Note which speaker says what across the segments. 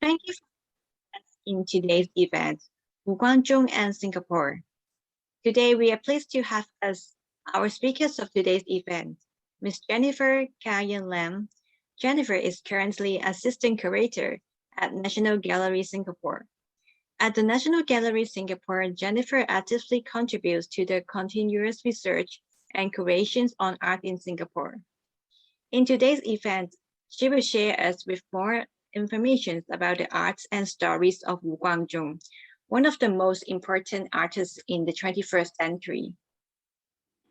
Speaker 1: Thank you for joining us in today's event, Guanzhong and Singapore. Today, we are pleased to have as our speakers of today's event, Ms. Jennifer Kayan Lam. Jennifer is currently Assistant Curator at National Gallery Singapore. At the National Gallery Singapore, Jennifer actively contributes to the continuous research and curations on art in Singapore. In today's event, she will share us with more information about the arts and stories of Wu Guangzhong, one of the most important artists in the 21st century.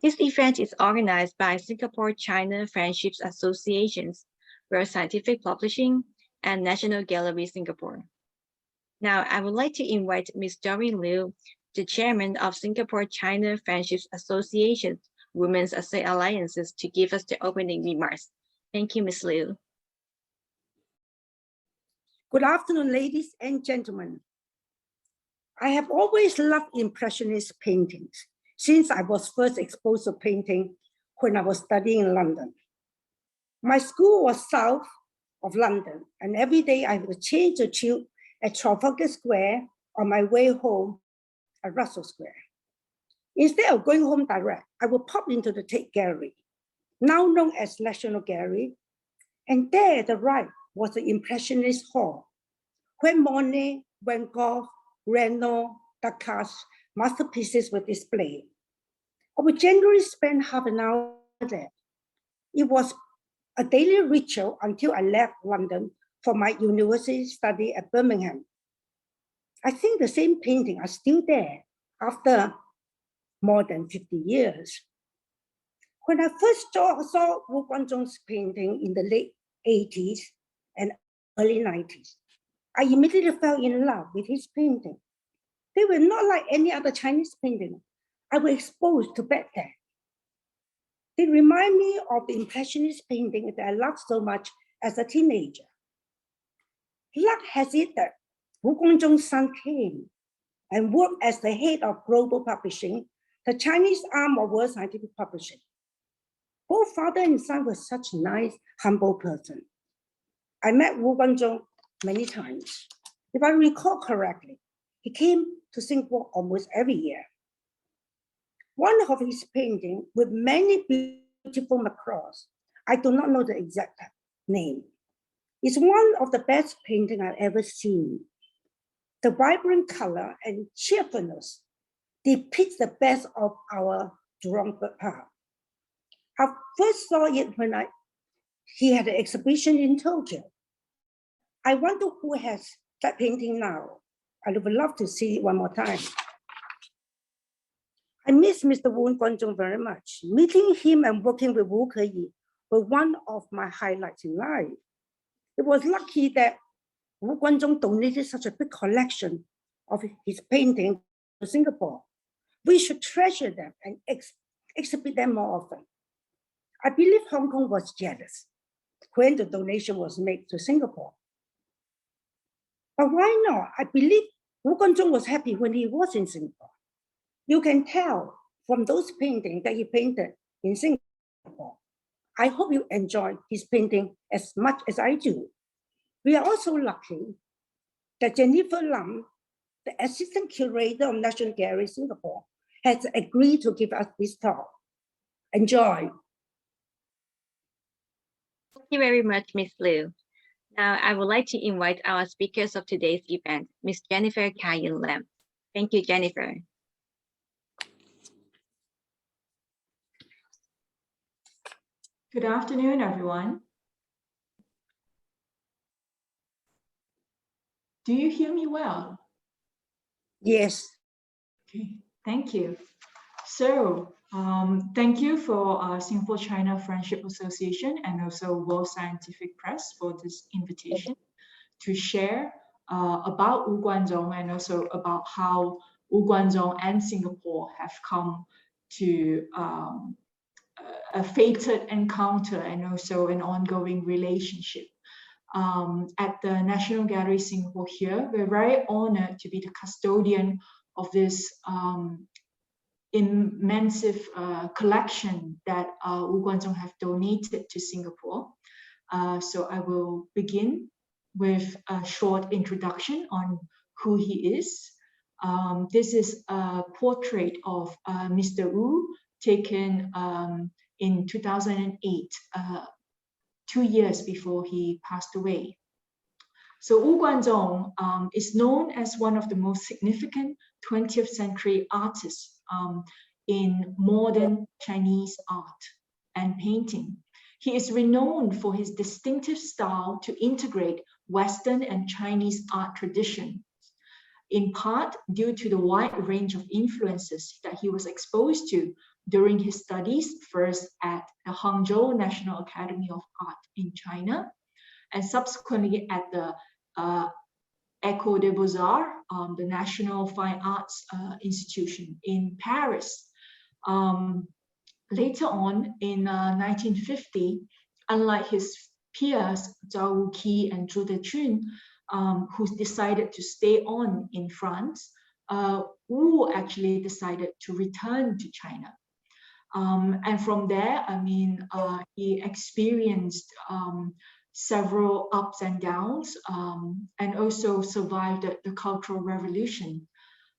Speaker 1: This event is organized by Singapore-China Friendships Associations, World Scientific Publishing, and National Gallery Singapore. Now, I would like to invite Ms. Doreen Liu, the chairman of Singapore-China Friendships Association's Women's Alliances, to give us the opening remarks. Thank you, Ms. Liu.
Speaker 2: Good afternoon, ladies and gentlemen. I have always loved Impressionist paintings since I was first exposed to painting when I was studying in London. My school was south of London, and every day I would change the tube at Trafalgar Square on my way home at Russell Square. Instead of going home direct, I would pop into the Tate Gallery, now known as National Gallery, and there at the right was the Impressionist Hall, where Monet, Van Gogh, Renoir, Dacquar's masterpieces were displayed. I would generally spend half an hour there. It was a daily ritual until I left London for my university study at Birmingham. I think the same paintings are still there after more than 50 years. When I first saw Wu Guangzhong's painting in the late 80s and early 90s, I immediately fell in love with his painting. They were not like any other Chinese painting I was exposed to back then. They remind me of the Impressionist painting that I loved so much as a teenager. Luck has it that Wu Guangzhong's son came and worked as the head of Global Publishing, the Chinese arm of World Scientific Publishing. Both father and son were such nice, humble person. I met Wu Guangzhong many times. If I recall correctly, he came to Singapore almost every year. One of his paintings with many beautiful macros, I do not know the exact name, is one of the best paintings I've ever seen. The vibrant color and cheerfulness depicts the best of our Jurong Bird Park. I first saw it when he had an exhibition in Tokyo. I wonder who has that painting now. I would love to see it one more time. I miss Mr. Wu Guangzhong very much. Meeting him and working with Wu Keyi were one of my highlights in life. It was lucky that Wu Guangzhong donated such a big collection of his paintings to Singapore. We should treasure them and exhibit them more often. I believe Hong Kong was jealous when the donation was made to Singapore. But why not? I believe Wu Guangzhong was happy when he was in Singapore. You can tell from those paintings that he painted in Singapore. I hope you enjoy his painting as much as I do. We are also lucky that Jennifer Lam, the Assistant Curator of National Gallery Singapore, has agreed to give us this talk. Enjoy.
Speaker 1: Thank you very much, Ms. Liu. Now, I would like to invite our speakers of today's event, Ms. Jennifer Kayan Lam. Thank you, Jennifer.
Speaker 3: Good afternoon, everyone. Do you hear me well?
Speaker 2: Yes.
Speaker 3: Okay, thank you. So, thank you for Singapore-China Friendship Association and also World Scientific Press for this invitation to share about Wu Guangzhong and also about how Wu Guangzhong and Singapore have come to a fated encounter and also an ongoing relationship. At the National Gallery Singapore here, we're very honored to be the custodian of this immense collection that Wu Guangzhong have donated to Singapore. So I will begin with a short introduction on who he is. This is a portrait of Mr. Wu taken in 2008, 2 years before he passed away. So Wu Guanzhong is known as one of the most significant 20th century artists in modern Chinese art and painting. He is renowned for his distinctive style to integrate Western and Chinese art traditions, in part due to the wide range of influences that he was exposed to during his studies, first at the Hangzhou National Academy of Art in China, and subsequently at the École des Beaux-Arts, the National Fine Arts Institution in Paris. Later on, in 1950, unlike his peers, Zhao Wuqi and Zhu Dechun, who decided to stay on in France, Wu actually decided to return to China. And from there, I mean, he experienced several ups and downs, and also survived the Cultural Revolution.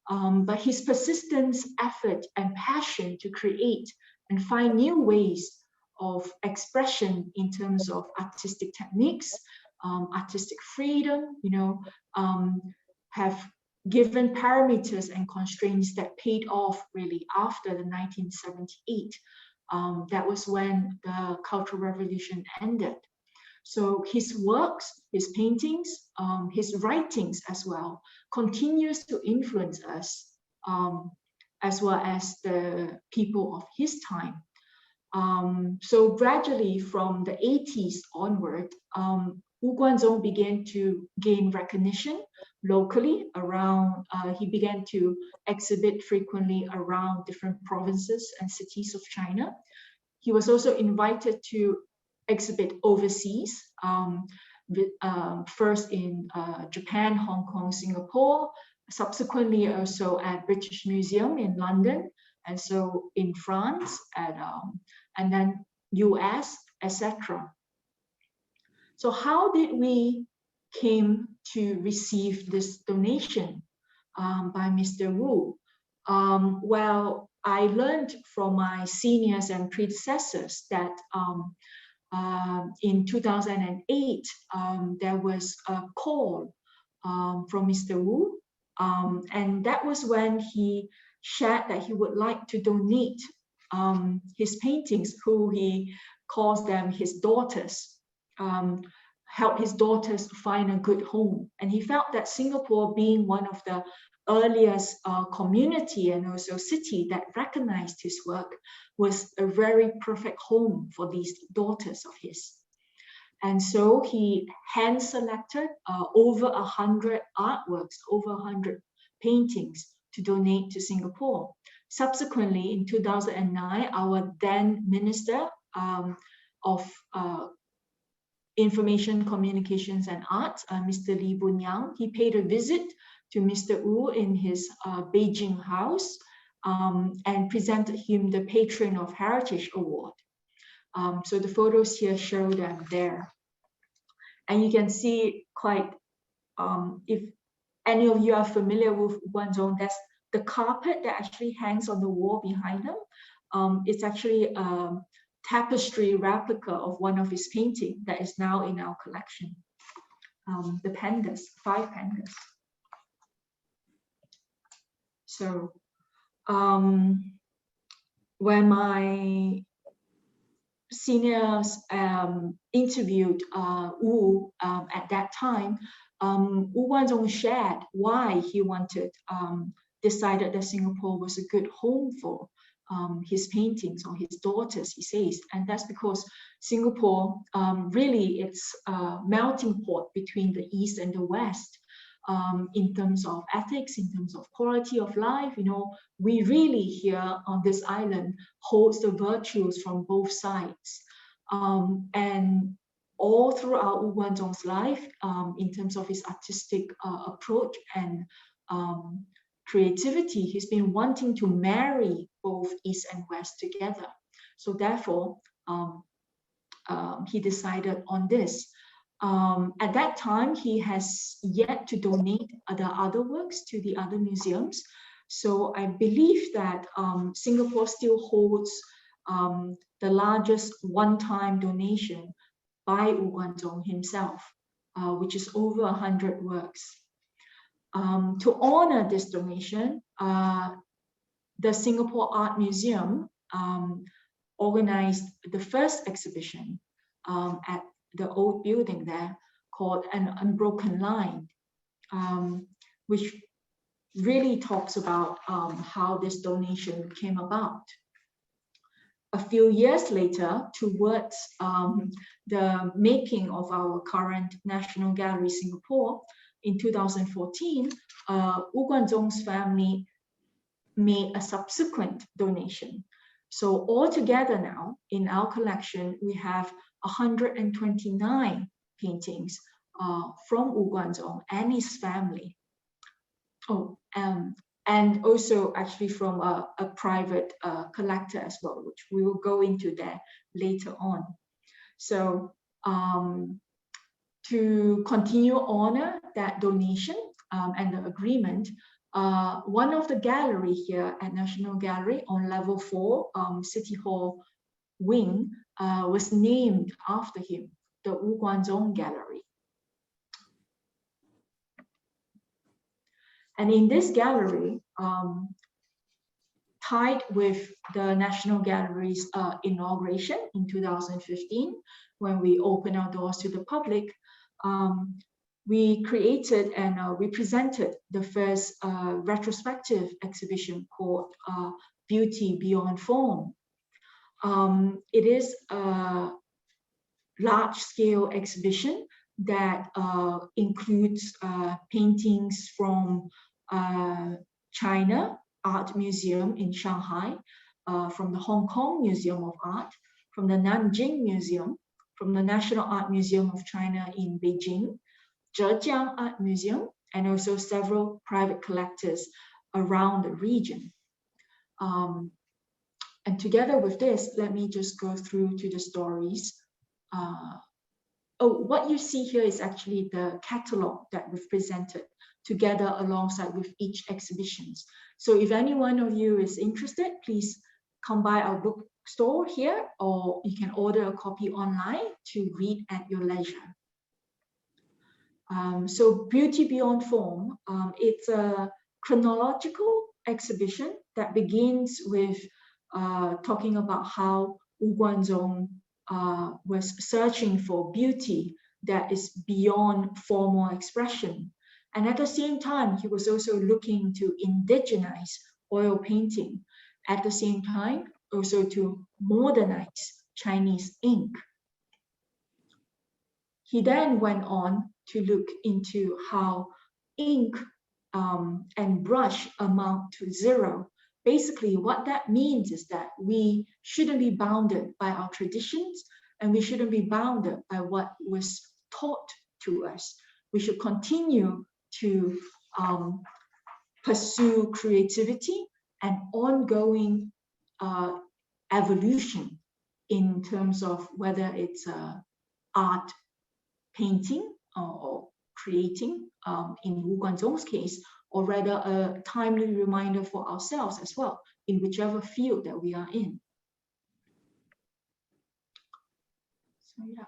Speaker 3: But his persistence, effort, and passion to create and find new ways of expression in terms of artistic techniques, artistic freedom, you know, have given parameters and constraints that paid off really after the 1978. That was when the Cultural Revolution ended. So his works, his paintings, his writings as well, continues to influence us, as well as the people of his time. So gradually from the 80s onward, Wu Guanzhong began to gain recognition locally around, he began to exhibit frequently around different provinces and cities of China. He was also invited to exhibit overseas, first in Japan, Hong Kong, Singapore, subsequently also at British Museum in London, and so in France, and then US, etc. So how did we came to receive this donation by Mr. Wu? Well, I learned from my seniors and predecessors that in 2008, there was a call from Mr. Wu, and that was when he shared that he would like to donate his paintings, who he calls them his daughters, help his daughters find a good home. And he felt that Singapore, being one of the earliest community and also city that recognized his work, was a very perfect home for these daughters of his. And so he hand selected over 100 artworks, over 100 paintings to donate to Singapore. Subsequently, in 2009, our then Minister of Information, Communications and Arts, Mr. Li Bunyang, he paid a visit to Mr. Wu in his Beijing house and presented him the Patron of Heritage Award. So the photos here show them there. And you can see quite, if any of you are familiar with Guanzhong, that's the carpet that actually hangs on the wall behind them. It's actually a tapestry replica of one of his paintings that is now in our collection. The pandas, 5 pandas. So when my seniors interviewed Wu at that time, Wu Guanzhong shared why he decided that Singapore was a good home for his paintings or his daughters, he says. And that's because Singapore, really, it's a melting pot between the East and the West. In terms of ethics, in terms of quality of life, you know, we really here on this island holds the virtues from both sides. And all throughout Wu Guanzhong's life, in terms of his artistic approach and creativity, he's been wanting to marry both East and West together. So therefore, he decided on this. At that time, he has yet to donate the other works to the other museums. So I believe that Singapore still holds the largest one-time donation by Wu Guanzhong himself, which is over 100 works. To honor this donation, the Singapore Art Museum organized the first exhibition at the old building there called An Unbroken Line, which really talks about how this donation came about. A few years later, towards the making of our current National Gallery Singapore, in 2014, Wu Guanzhong's family made a subsequent donation. So altogether now, in our collection, we have 129 paintings from Wu Guanzhong and his family. Oh, and also actually from a private collector as well, which we will go into that later on. So to continue honor that donation and the agreement, one of the gallery here at National Gallery on level 4, City Hall wing, was named after him, the Wu Guanzhong Gallery. And in this gallery, tied with the National Gallery's inauguration in 2015, when we opened our doors to the public, we created and we presented the first retrospective exhibition called Beauty Beyond Form. It is a large-scale exhibition that includes paintings from China Art Museum in Shanghai, from the Hong Kong Museum of Art, from the Nanjing Museum, from the National Art Museum of China in Beijing, Zhejiang Art Museum, and also several private collectors around the region. And together with this, let me just go through to the stories. What you see here is actually the catalog that we've presented together alongside with each exhibitions. So if any one of you is interested, please come by our bookstore here, or you can order a copy online to read at your leisure. So Beauty Beyond Form, it's a chronological exhibition that begins with talking about how Wu Guanzhong was searching for beauty that is beyond formal expression. And at the same time, he was also looking to indigenize oil painting. At the same time, also to modernize Chinese ink. He then went on to look into how ink and brush amount to zero. Basically, what that means is that we shouldn't be bounded by our traditions, and we shouldn't be bounded by what was taught to us. We should continue to pursue creativity and ongoing evolution in terms of whether it's art, painting, or creating, in Wu Guanzhong's case, or rather a timely reminder for ourselves as well, in whichever field that we are in. So yeah.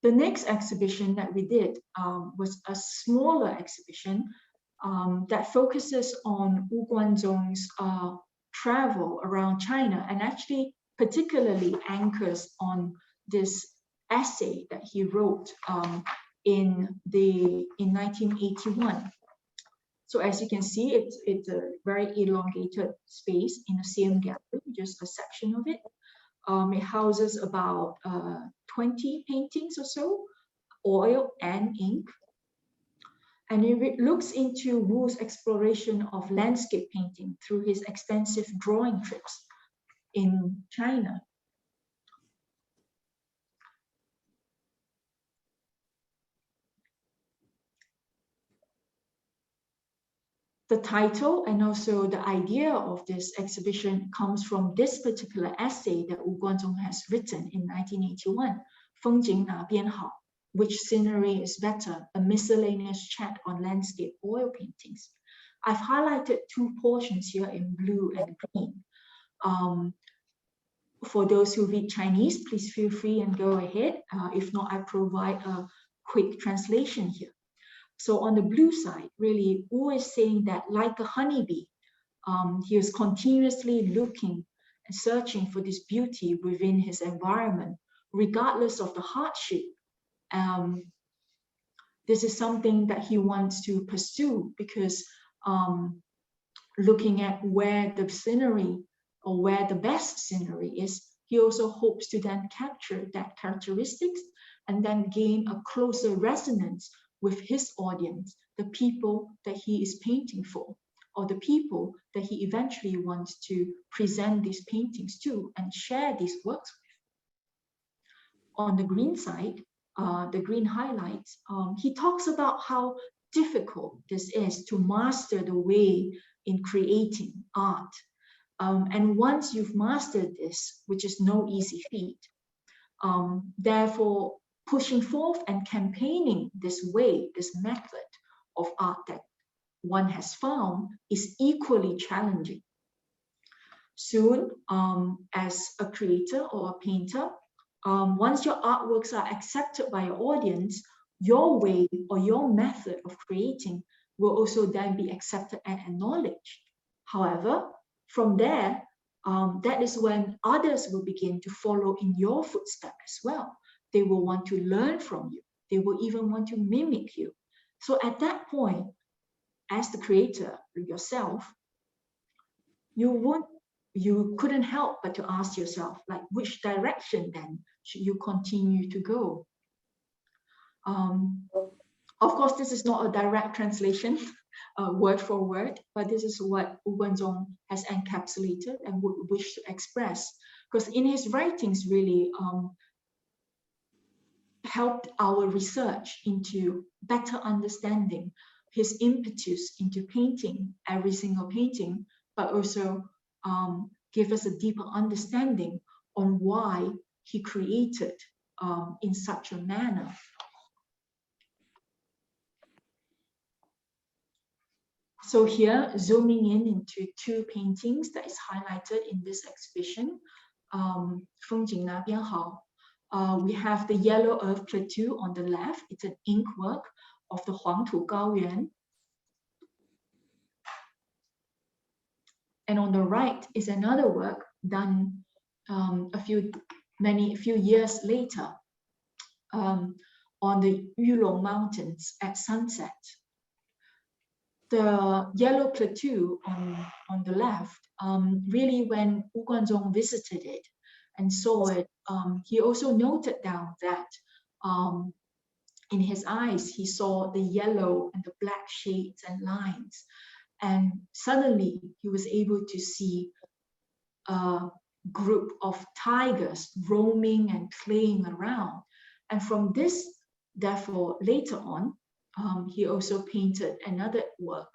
Speaker 3: The next exhibition that we did was a smaller exhibition that focuses on Wu Guanzhong's travel around China, and actually particularly anchors on this essay that he wrote in 1981. So as you can see, it's a very elongated space in the same gallery, just a section of it. It houses about 20 paintings or so, oil and ink. And it looks into Wu's exploration of landscape painting through his extensive drawing trips in China. The title and also the idea of this exhibition comes from this particular essay that Wu Guanzhong has written in 1981, 风景哪边好, which scenery is better, a miscellaneous chat on landscape oil paintings. I've highlighted two portions here in blue and green. For those who read Chinese, please feel free and go ahead. If not, I provide a quick translation here. So on the blue side, really, Wu is saying that like a honeybee, he is continuously looking and searching for this beauty within his environment, regardless of the hardship. This is something that he wants to pursue because looking at where the scenery or where the best scenery is, he also hopes to then capture that characteristics and then gain a closer resonance with his audience, the people that he is painting for, or the people that he eventually wants to present these paintings to and share these works with. On the green side, the green highlights, he talks about how difficult this is to master the way in creating art. And once you've mastered this, which is no easy feat, therefore pushing forth and campaigning this way, this method of art that one has found is equally challenging. Soon, as a creator or a painter, once your artworks are accepted by your audience, your way or your method of creating will also then be accepted and acknowledged. However, from there, that is when others will begin to follow in your footsteps as well. They will want to learn from you. They will even want to mimic you. So at that point, as the creator yourself, you couldn't help but to ask yourself, like, which direction then should you continue to go? Of course, this is not a direct translation, word for word, but this is what Wu Guanzhong has encapsulated and would wish to express. Because in his writings, really, helped our research into better understanding his impetus into painting every single painting, but also give us a deeper understanding on why he created in such a manner. So here, zooming in into two paintings that is highlighted in this exhibition, 风景那边好. We have the Yellow Earth Plateau on the left. It's an ink work of the Huangtu Gaoyuan. And on the right is another work done a few years later on the Yulong Mountains at sunset. The Yellow Plateau on the left, really when Wu Guanzhong visited it and saw it, he also noted down that in his eyes, he saw the yellow and the black shades and lines. And suddenly he was able to see a group of tigers roaming and playing around. And from this, therefore, later on, he also painted another work,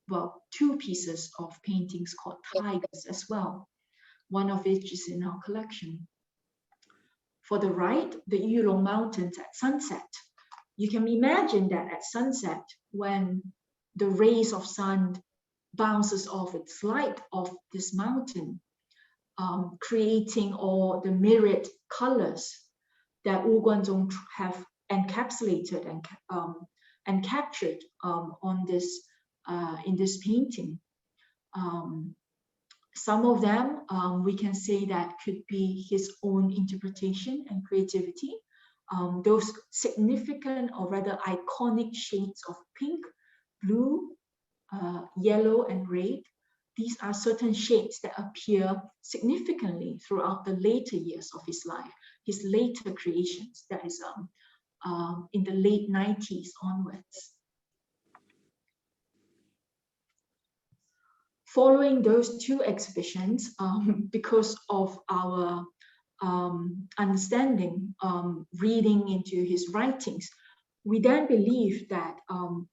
Speaker 3: well, two pieces of paintings called Tigers as well. One of which is in our collection. For the right, the Yulong Mountains at sunset. You can imagine that at sunset, when the rays of sun bounces off its light of this mountain, creating all the myriad colors that Wu Guanzhong have encapsulated and captured on this in this painting. Some of them we can say that could be his own interpretation and creativity. Those significant or rather iconic shades of pink, blue, yellow, and red. These are certain shades that appear significantly throughout the later years of his life, his later creations, that is in the late 90s onwards. Following those two exhibitions, because of our understanding, reading into his writings, we then believe that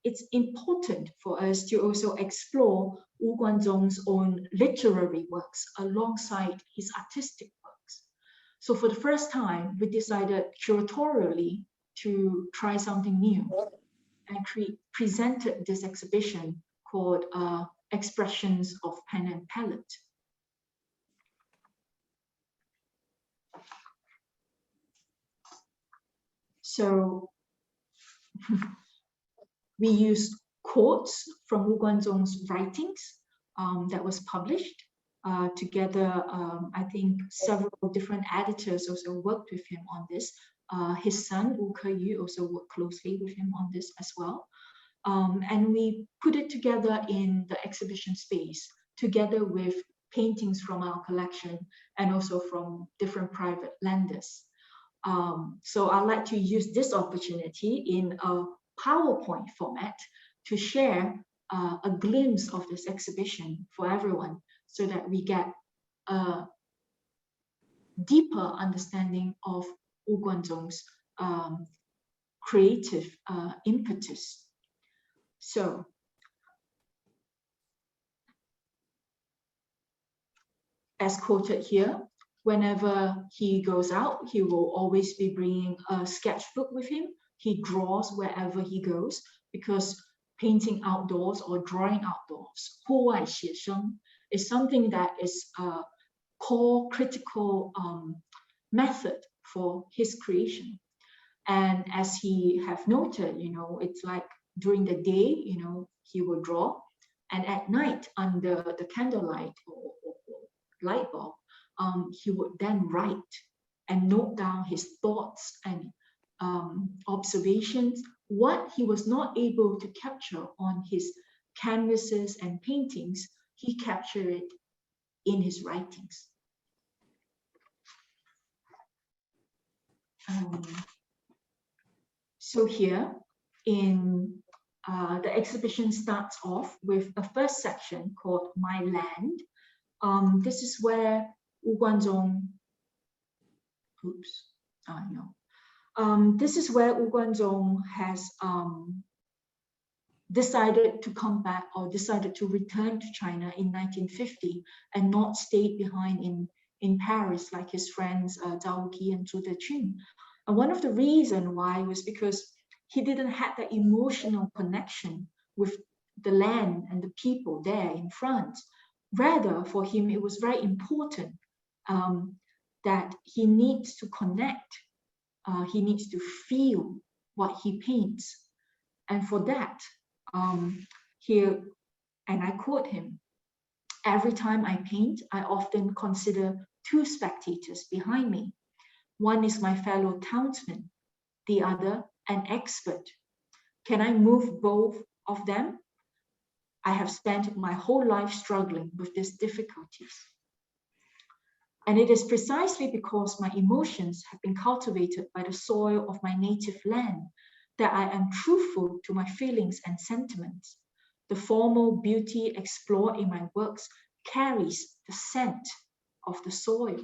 Speaker 3: it's important for us to also explore Wu Guanzhong's own literary works alongside his artistic works. So for the first time, we decided curatorially to try something new and presented this exhibition called Expressions of Pen and Palette. So we used quotes from Wu Guanzhong's writings that was published together. I think several different editors also worked with him on this. His son, Wu Keyu, also worked closely with him on this as well. And we put it together in the exhibition space together with paintings from our collection and also from different private lenders. So I'd like to use this opportunity in a PowerPoint format to share a glimpse of this exhibition for everyone so that we get a deeper understanding of Wu Guanzhong's creative impetus. So, as quoted here, whenever he goes out, he will always be bringing a sketchbook with him. He draws wherever he goes because painting outdoors or drawing outdoors, 户外写生, is something that is a core critical method for his creation. And as he have noted, it's like during the day, he will draw, and at night under the candlelight or light bulb, he would then write and note down his thoughts and observations. What he was not able to capture on his canvases and paintings, he captured it in his writings. So here in the exhibition starts off with a first section called My Land. This is where Wu Guanzhong, this is where Wu Guanzhong has decided to come back or decided to return to China in 1950 and not stayed behind in Paris like his friends Zhao Wuqi and Zhu Dechun. And one of the reasons why was because he didn't have that emotional connection with the land and the people there in France. Rather, for him, it was very important that he needs to connect, he needs to feel what he paints. And for that, here, and I quote him, "Every time I paint, I often consider two spectators behind me. One is my fellow townsman, the other an expert. Can I move both of them? I have spent my whole life struggling with these difficulties. And it is precisely because my emotions have been cultivated by the soil of my native land that I am truthful to my feelings and sentiments. The formal beauty explored in my works carries the scent of the soil."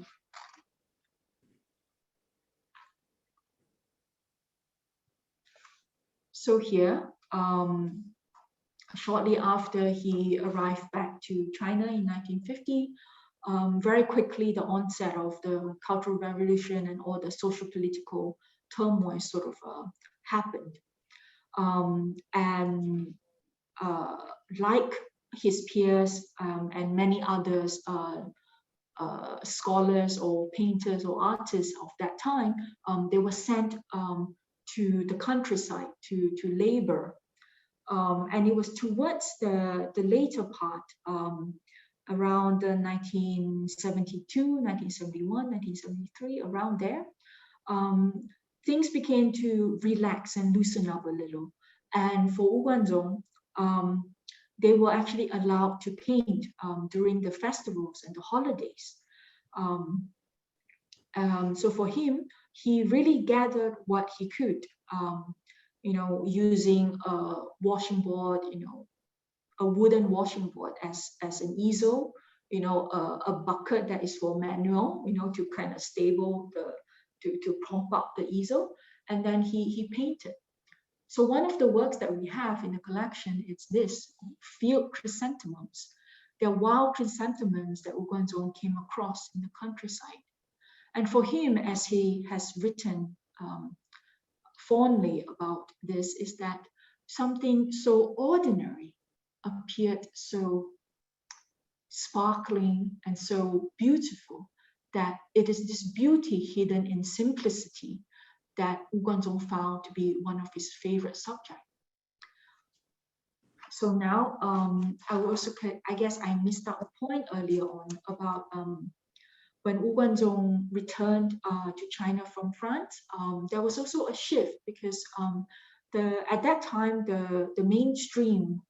Speaker 3: So here, shortly after he arrived back to China in 1950, very quickly the onset of the Cultural Revolution and all the social political turmoil sort of happened. Like his peers and many others, scholars or painters or artists of that time, they were sent to the countryside to labor. And it was towards the later part, around 1972, 1971, 1973, around there, things began to relax and loosen up a little. And for Wu Guanzhong, they were actually allowed to paint during the festivals and the holidays. So for him, he really gathered what he could, using a washing board, a wooden washing board as an easel, a bucket that is for manual, to kind of stable to prop up the easel. And then he painted. So one of the works that we have in the collection is this, field chrysanthemums. They're wild chrysanthemums that Wu Guanzhong came across in the countryside. And for him, as he has written fondly about this, is that something so ordinary appeared so sparkling and so beautiful that it is this beauty hidden in simplicity that Wu Guanzhong found to be one of his favorite subjects. So now I will also, I guess I missed out a point earlier on about when Wu Guanzhong returned to China from France. There was also a shift because at that time the mainstream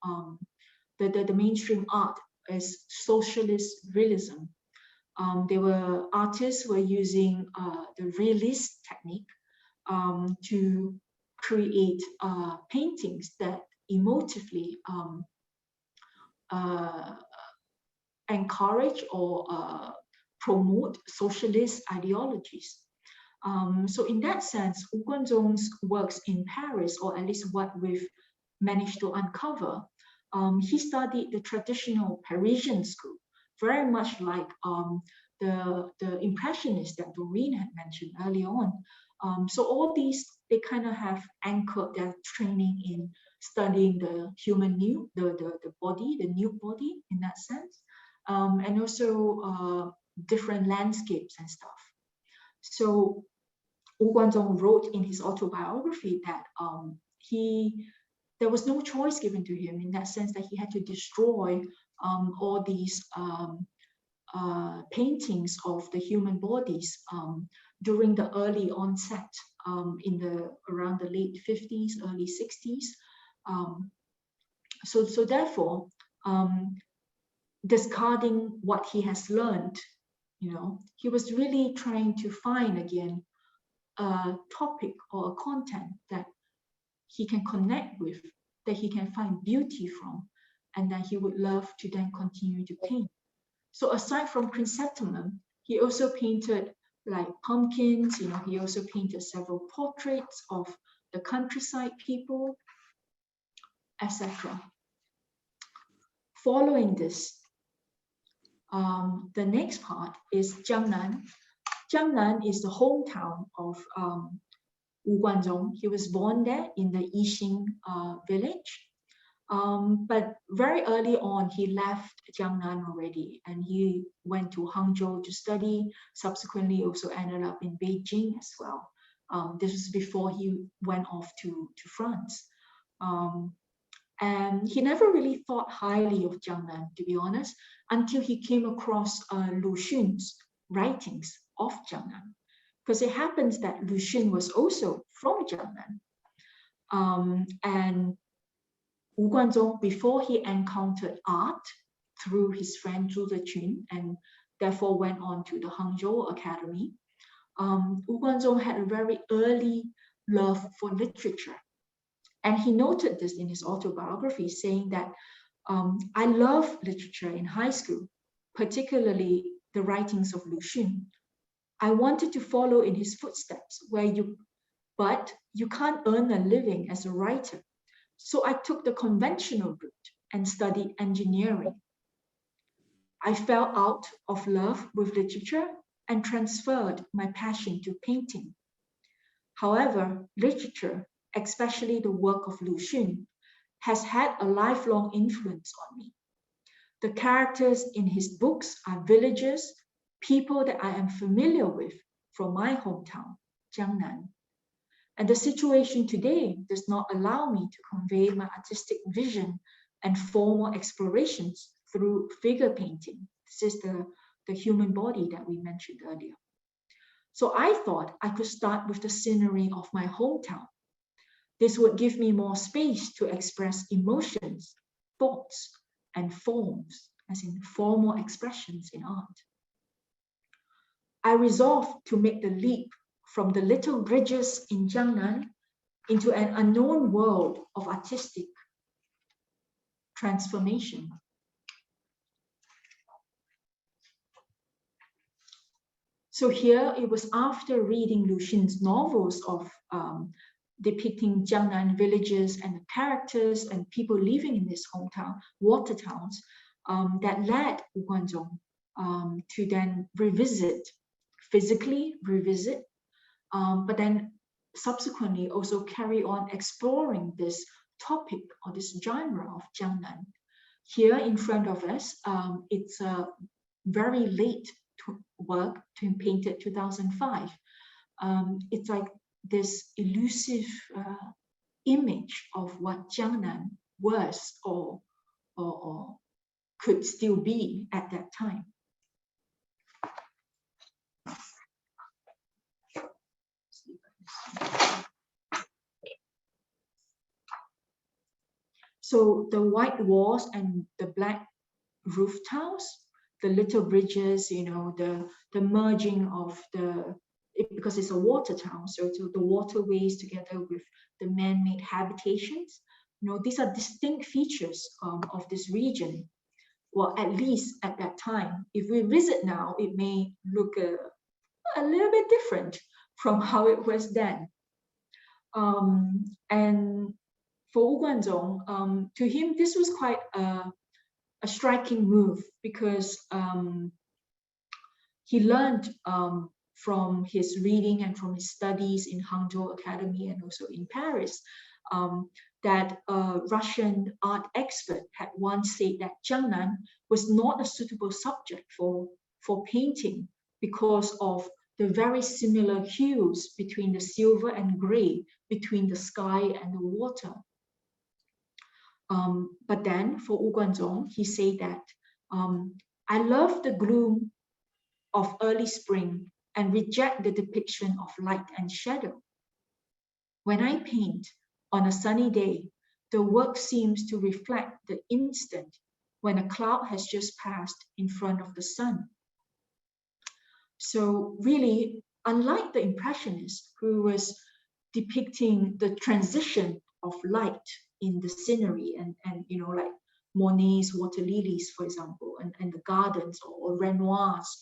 Speaker 3: the mainstream art is socialist realism. There were artists who were using the realist technique to create paintings that emotively encourage or promote socialist ideologies. So in that sense, Wu Guanzhong's works in Paris, or at least what we've managed to uncover, he studied the traditional Parisian school, very much like the Impressionists that Doreen had mentioned earlier on. So all these, they kind of have anchored their training in studying the human nude, the body, the nude body in that sense, and also different landscapes and stuff. So Wu Guanzhong wrote in his autobiography that there was no choice given to him in that sense that he had to destroy all these paintings of the human bodies during the early onset around the late 50s, early 60s. So therefore, discarding what he has learned, he was really trying to find again a topic or a content that he can connect with, that he can find beauty from, and that he would love to then continue to paint. So aside from chrysanthemum, he also painted like pumpkins, he also painted several portraits of the countryside people, etc. Following this, the next part is Jiangnan. Jiangnan is the hometown of Wu Guanzhong. He was born there in the Yixing village. But very early on, he left Jiangnan already, and he went to Hangzhou to study, subsequently also ended up in Beijing as well. This was before he went off to France. And he never really thought highly of Jiangnan, to be honest, until he came across Lu Xun's writings of Jiangnan. Because it happens that Lu Xun was also from Jiangnan. And Wu Guanzhong, before he encountered art through his friend Zhu Zechun, and therefore went on to the Hangzhou Academy, Wu Guanzhong had a very early love for literature. And he noted this in his autobiography, saying that I love literature in high school, particularly the writings of Lu Xun. I wanted to follow in his footsteps, but you can't earn a living as a writer. So I took the conventional route and studied engineering. I fell out of love with literature and transferred my passion to painting. However, literature, especially the work of Lu Xun, has had a lifelong influence on me. The characters in his books are villagers, people that I am familiar with from my hometown, Jiangnan. And the situation today does not allow me to convey my artistic vision and formal explorations through figure painting. This is the human body that we mentioned earlier. So I thought I could start with the scenery of my hometown. This would give me more space to express emotions, thoughts, and forms, as in formal expressions in art. I resolved to make the leap from the little ridges in Jiangnan into an unknown world of artistic transformation. So here it was after reading Lu Xun's novels of depicting Jiangnan villages and the characters and people living in this hometown, water towns, that led Wu Guanzhong to then physically revisit, but then subsequently also carry on exploring this topic or this genre of Jiangnan. Here in front of us, it's a very late work, painted 2005. It's like this elusive image of what Jiangnan was or could still be at that time. So the white walls and the black roof tiles, the little bridges, you know, the merging of because it's a water town, so the waterways together with the man-made habitations, you know, these are distinct features of this region. Well, at least at that time. If we visit now, it may look a little bit different from how it was then. And for Wu Guanzhong, to him, this was quite a striking move, because he learned from his reading and from his studies in Hangzhou Academy and also in Paris, that a Russian art expert had once said that Jiangnan was not a suitable subject for painting because of the very similar hues between the silver and gray between the sky and the water. But then for Wu Guanzhong, he said that, I love the gloom of early spring and reject the depiction of light and shadow. When I paint on a sunny day, the work seems to reflect the instant when a cloud has just passed in front of the sun. So really, unlike the Impressionist, who was depicting the transition of light in the scenery and you know, like Monet's water lilies, for example, and the gardens, or Renoir's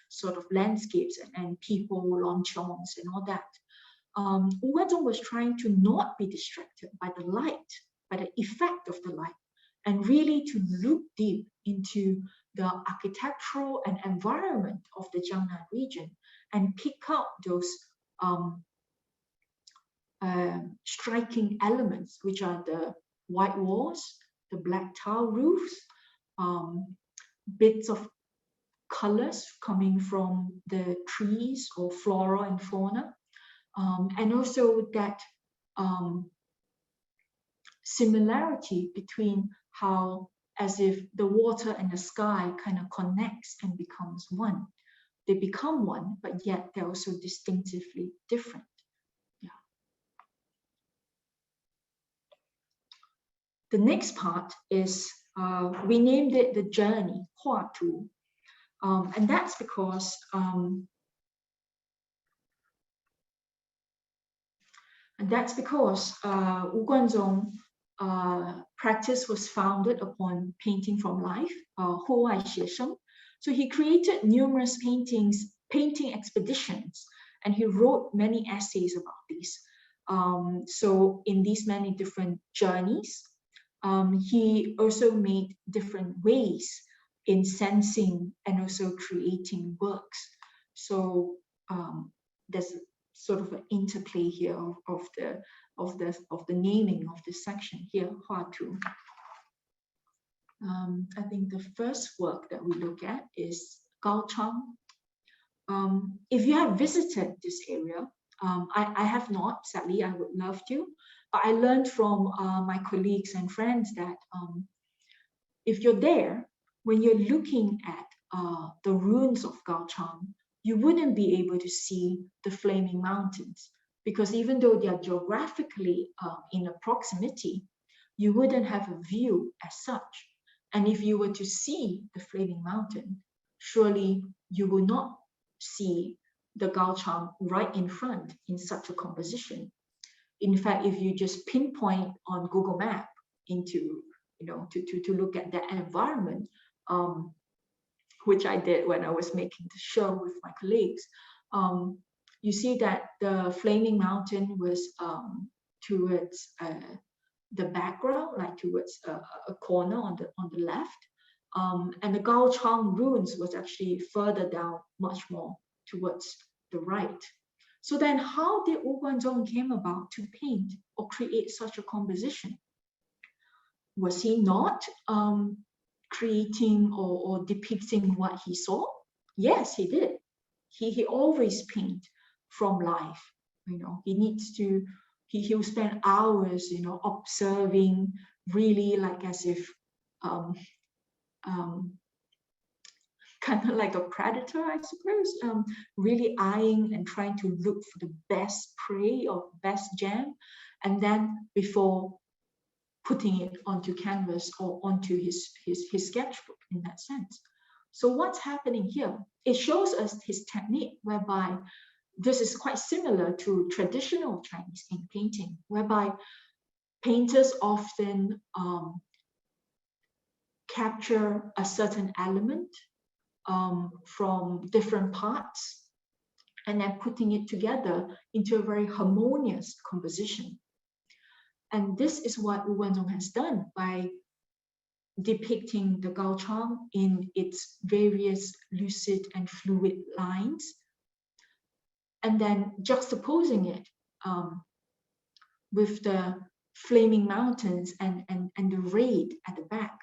Speaker 3: sort of landscapes and people, longchamps and all that. Wu Guanzhong was trying to not be distracted by the light, by the effect of the light, and really to look deep into the architectural and environment of the Jiangnan region and pick out those striking elements, which are the white walls, the black tile roofs, bits of colors coming from the trees or flora and fauna, and also that similarity between how, as if the water and the sky kind of connects and becomes one. They become one, but yet they're also distinctively different. Yeah. The next part is, we named it the journey, Hua Tu. And that's because Wu Guanzhong practice was founded upon painting from life, Hu Wai Xie Sheng. So he created numerous painting expeditions, and he wrote many essays about these. So in these many different journeys, he also made different ways in sensing and also creating works. So there's sort of an interplay here of the naming of this section here, Hua Tu. I think the first work that we look at is Gaochang. If you have visited this area, I have not, sadly, I would love to, but I learned from my colleagues and friends that if you're there, when you're looking at the ruins of Gaochang, you wouldn't be able to see the Flaming Mountains, because even though they are geographically in a proximity, you wouldn't have a view as such. And if you were to see the Flaming Mountain, surely you will not see the Gaochang right in front in such a composition. In fact, if you just pinpoint on Google Map into, you know, to look at that environment, which I did when I was making the show with my colleagues, you see that the Flaming Mountain was towards the background, like towards a corner on the left. And the Gaochang ruins was actually further down, much more towards the right. So then how did Wu Guanzhong came about to paint or create such a composition? Was he not creating or depicting what he saw? Yes, he did. He always paint from life. You know, he needs to, he will spend hours, you know, observing, really like as if kind of like a predator, I suppose, really eyeing and trying to look for the best prey or best gem, and then before putting it onto canvas or onto his sketchbook in that sense. So what's happening here? It shows us his technique, whereby this is quite similar to traditional Chinese ink painting, whereby painters often capture a certain element from different parts and then putting it together into a very harmonious composition. And this is what Wu Guanzhong has done by depicting the Gaochang in its various lucid and fluid lines, and then juxtaposing it with the flaming mountains and the raid at the back.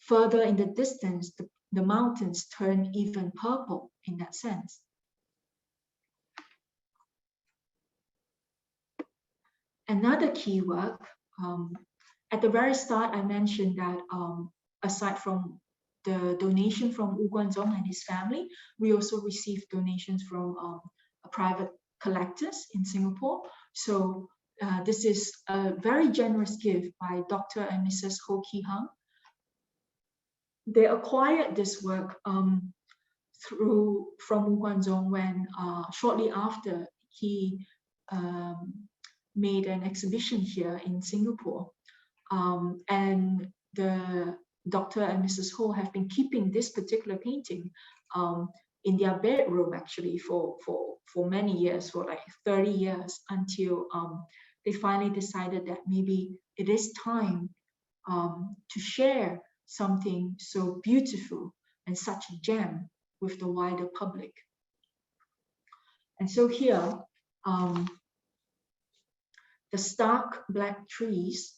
Speaker 3: Further in the distance, the mountains turn even purple in that sense. Another key work, at the very start, I mentioned that aside from the donation from Wu Guanzhong and his family, we also received donations from private collectors in Singapore. So this is a very generous gift by Dr. and Mrs. Ho Ki Hung. They acquired this work from Wu Guanzhong when shortly after he made an exhibition here in Singapore, and the Dr. and Mrs. Ho have been keeping this particular painting in their bedroom actually for many years, for like 30 years, until they finally decided that maybe it is time to share something so beautiful and such a gem with the wider public. And so here, the stark black trees,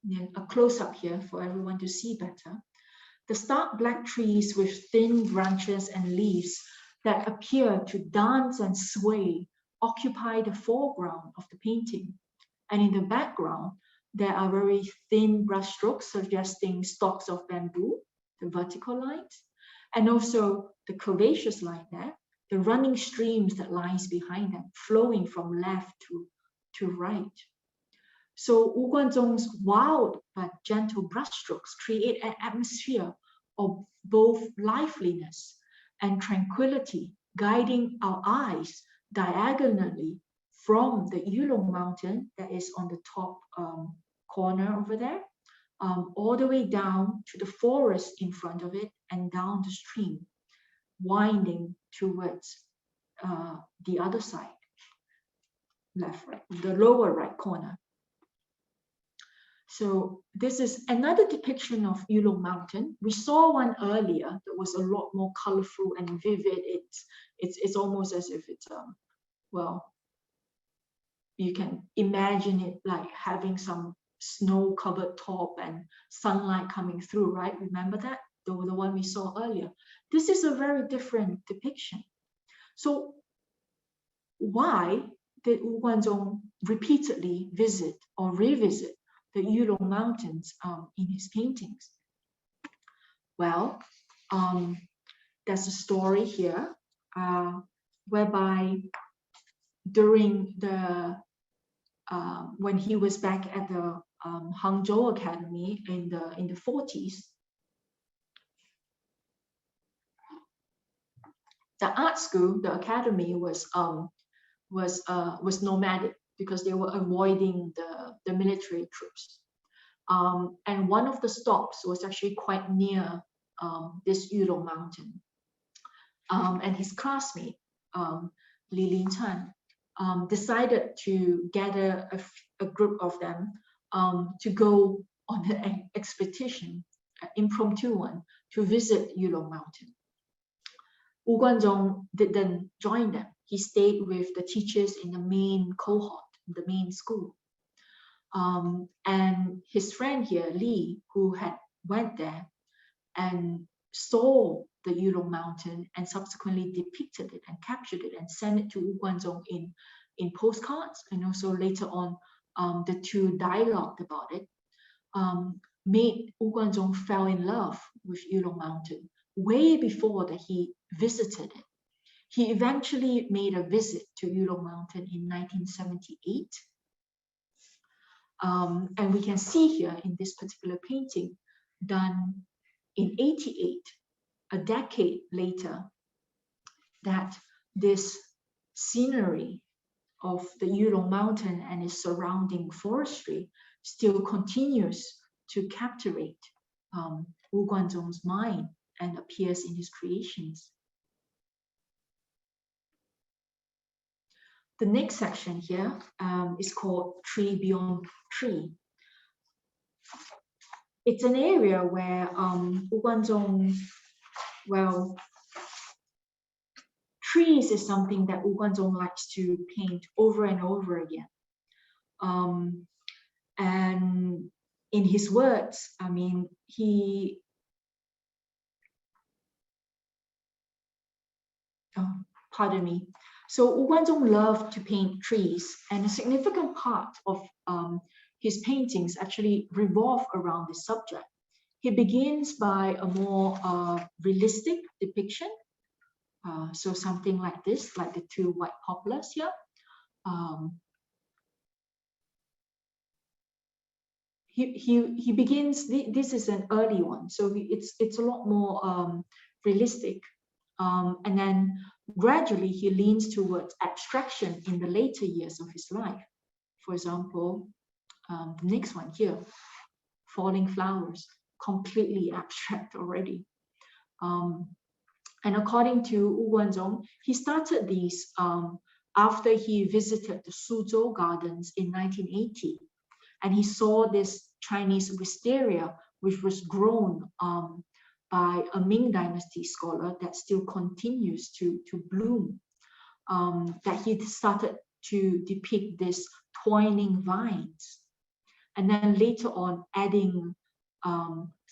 Speaker 3: and a close-up here for everyone to see better. The stark black trees with thin branches and leaves that appear to dance and sway occupy the foreground of the painting. And in the background, there are very thin brushstrokes suggesting stalks of bamboo, the vertical lines, and also the curvaceous line there, the running streams that lies behind them, flowing from left to right. So Wu Guanzhong's wild but gentle brushstrokes create an atmosphere of both liveliness and tranquility, guiding our eyes diagonally from the Yulong Mountain that is on the top corner over there, all the way down to the forest in front of it and down the stream, winding towards the other side, left, right, the lower right corner. So this is another depiction of Yulong Mountain. We saw one earlier that was a lot more colorful and vivid. It's almost as if it's well, you can imagine it like having some snow-covered top and sunlight coming through, right? Remember that? The one we saw earlier. This is a very different depiction. So why did Wu Guanzhong repeatedly visit or revisit the Yulong Mountains in his paintings? Well, there's a story here whereby during the when he was back at the Hangzhou Academy in the 40s, the art school, the academy was nomadic because they were avoiding the military troops. And one of the stops was actually quite near this Yulong Mountain. And his classmate, Li Lin Tan, decided to gather a group of them to go on an expedition, an impromptu one, to visit Yulong Mountain. Wu Guanzhong didn't join them. He stayed with the teachers in the main cohort, the main school. And his friend here, Li, who had went there and saw the Yulong Mountain and subsequently depicted it and captured it and sent it to Wu Guanzhong in postcards, and also later on the two dialogued about it, made Wu Guanzhong fell in love with Yulong Mountain way before that he visited it. He eventually made a visit to Yulong Mountain in 1978. And we can see here in this particular painting done in 88, a decade later, that this scenery of the Yulong Mountain and its surrounding forestry still continues to captivate Wu Guanzhong's mind and appears in his creations. The next section here is called Tree Beyond Tree. It's an area where Wu Guanzhong, well, trees is something that Wu Guanzhong likes to paint over and over again. And in his words, I mean, pardon me. So Wu Guanzhong loved to paint trees, and a significant part of his paintings actually revolve around this subject. He begins by a more realistic depiction. So something like this, like the two white poplars here. He begins, this is an early one, so it's a lot more realistic. And then gradually he leans towards abstraction in the later years of his life. For example, the next one here, Falling Flowers, completely abstract already. And according to Wu Guanzhong, he started these after he visited the Suzhou Gardens in 1980. And he saw this Chinese wisteria, which was grown by a Ming Dynasty scholar that still continues to bloom, that he started to depict these twining vines. And then later on adding,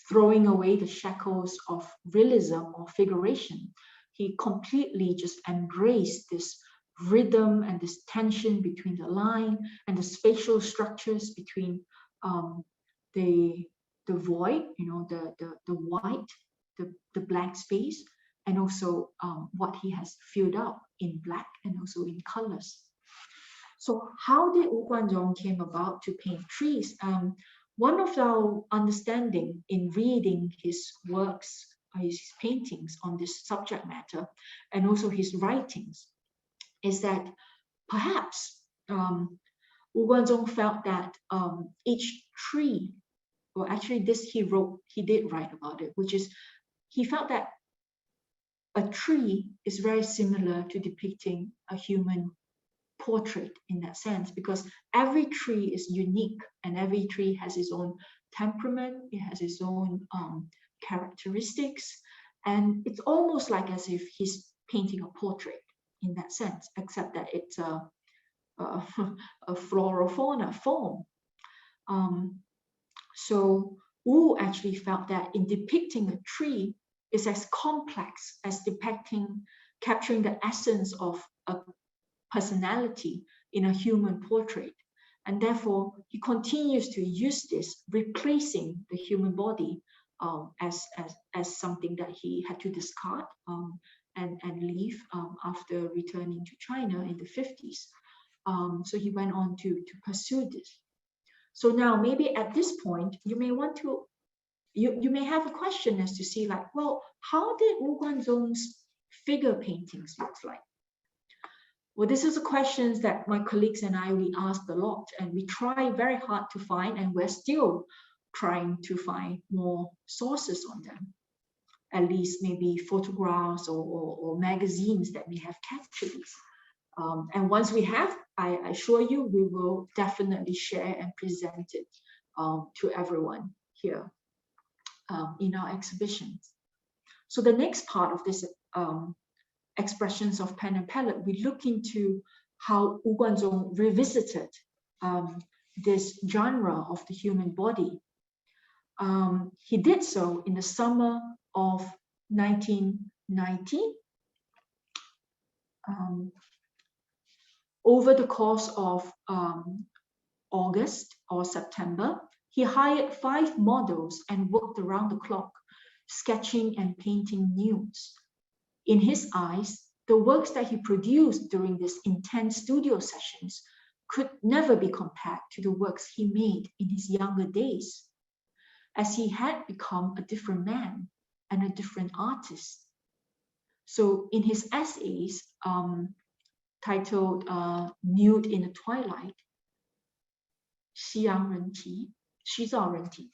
Speaker 3: throwing away the shackles of realism or figuration, he completely just embraced this rhythm and this tension between the line and the spatial structures between the void, you know, the white, the blank space, and also what he has filled up in black and also in colors. So how did Wu Guanzhong came about to paint trees? One of our understanding in reading his works, his paintings on this subject matter, and also his writings, is that perhaps Wu Guanzhong felt that each tree, well, actually this he did write about it, which is he felt that a tree is very similar to depicting a human portrait in that sense, because every tree is unique and every tree has its own temperament, it has its own characteristics, and it's almost like as if he's painting a portrait in that sense, except that it's a flora-fauna form. So Wu actually felt that in depicting a tree is as complex as capturing the essence of a personality in a human portrait. And therefore, he continues to use this, replacing the human body as something that he had to discard and leave after returning to China in the 50s. So he went on to pursue this. So now maybe at this point, you may want to, you may have a question as to see like, well, how did Wu Guanzhong's figure paintings look like? Well, this is a question that my colleagues and I, we asked a lot, and we try very hard to find, and we're still trying to find more sources on them, at least maybe photographs or magazines that may have captured these. And once we have, I assure you, we will definitely share and present it to everyone here in our exhibitions. So the next part of this expressions of pen and palette, we look into how Wu Guanzhong revisited this genre of the human body. He did so in the summer of 1990. Over the course of August or September, he hired 5 models and worked around the clock, sketching and painting nudes. In his eyes, the works that he produced during these intense studio sessions could never be compared to the works he made in his younger days, as he had become a different man and a different artist. So in his essays titled Nude in the Twilight, 西洋人体, 西造人体,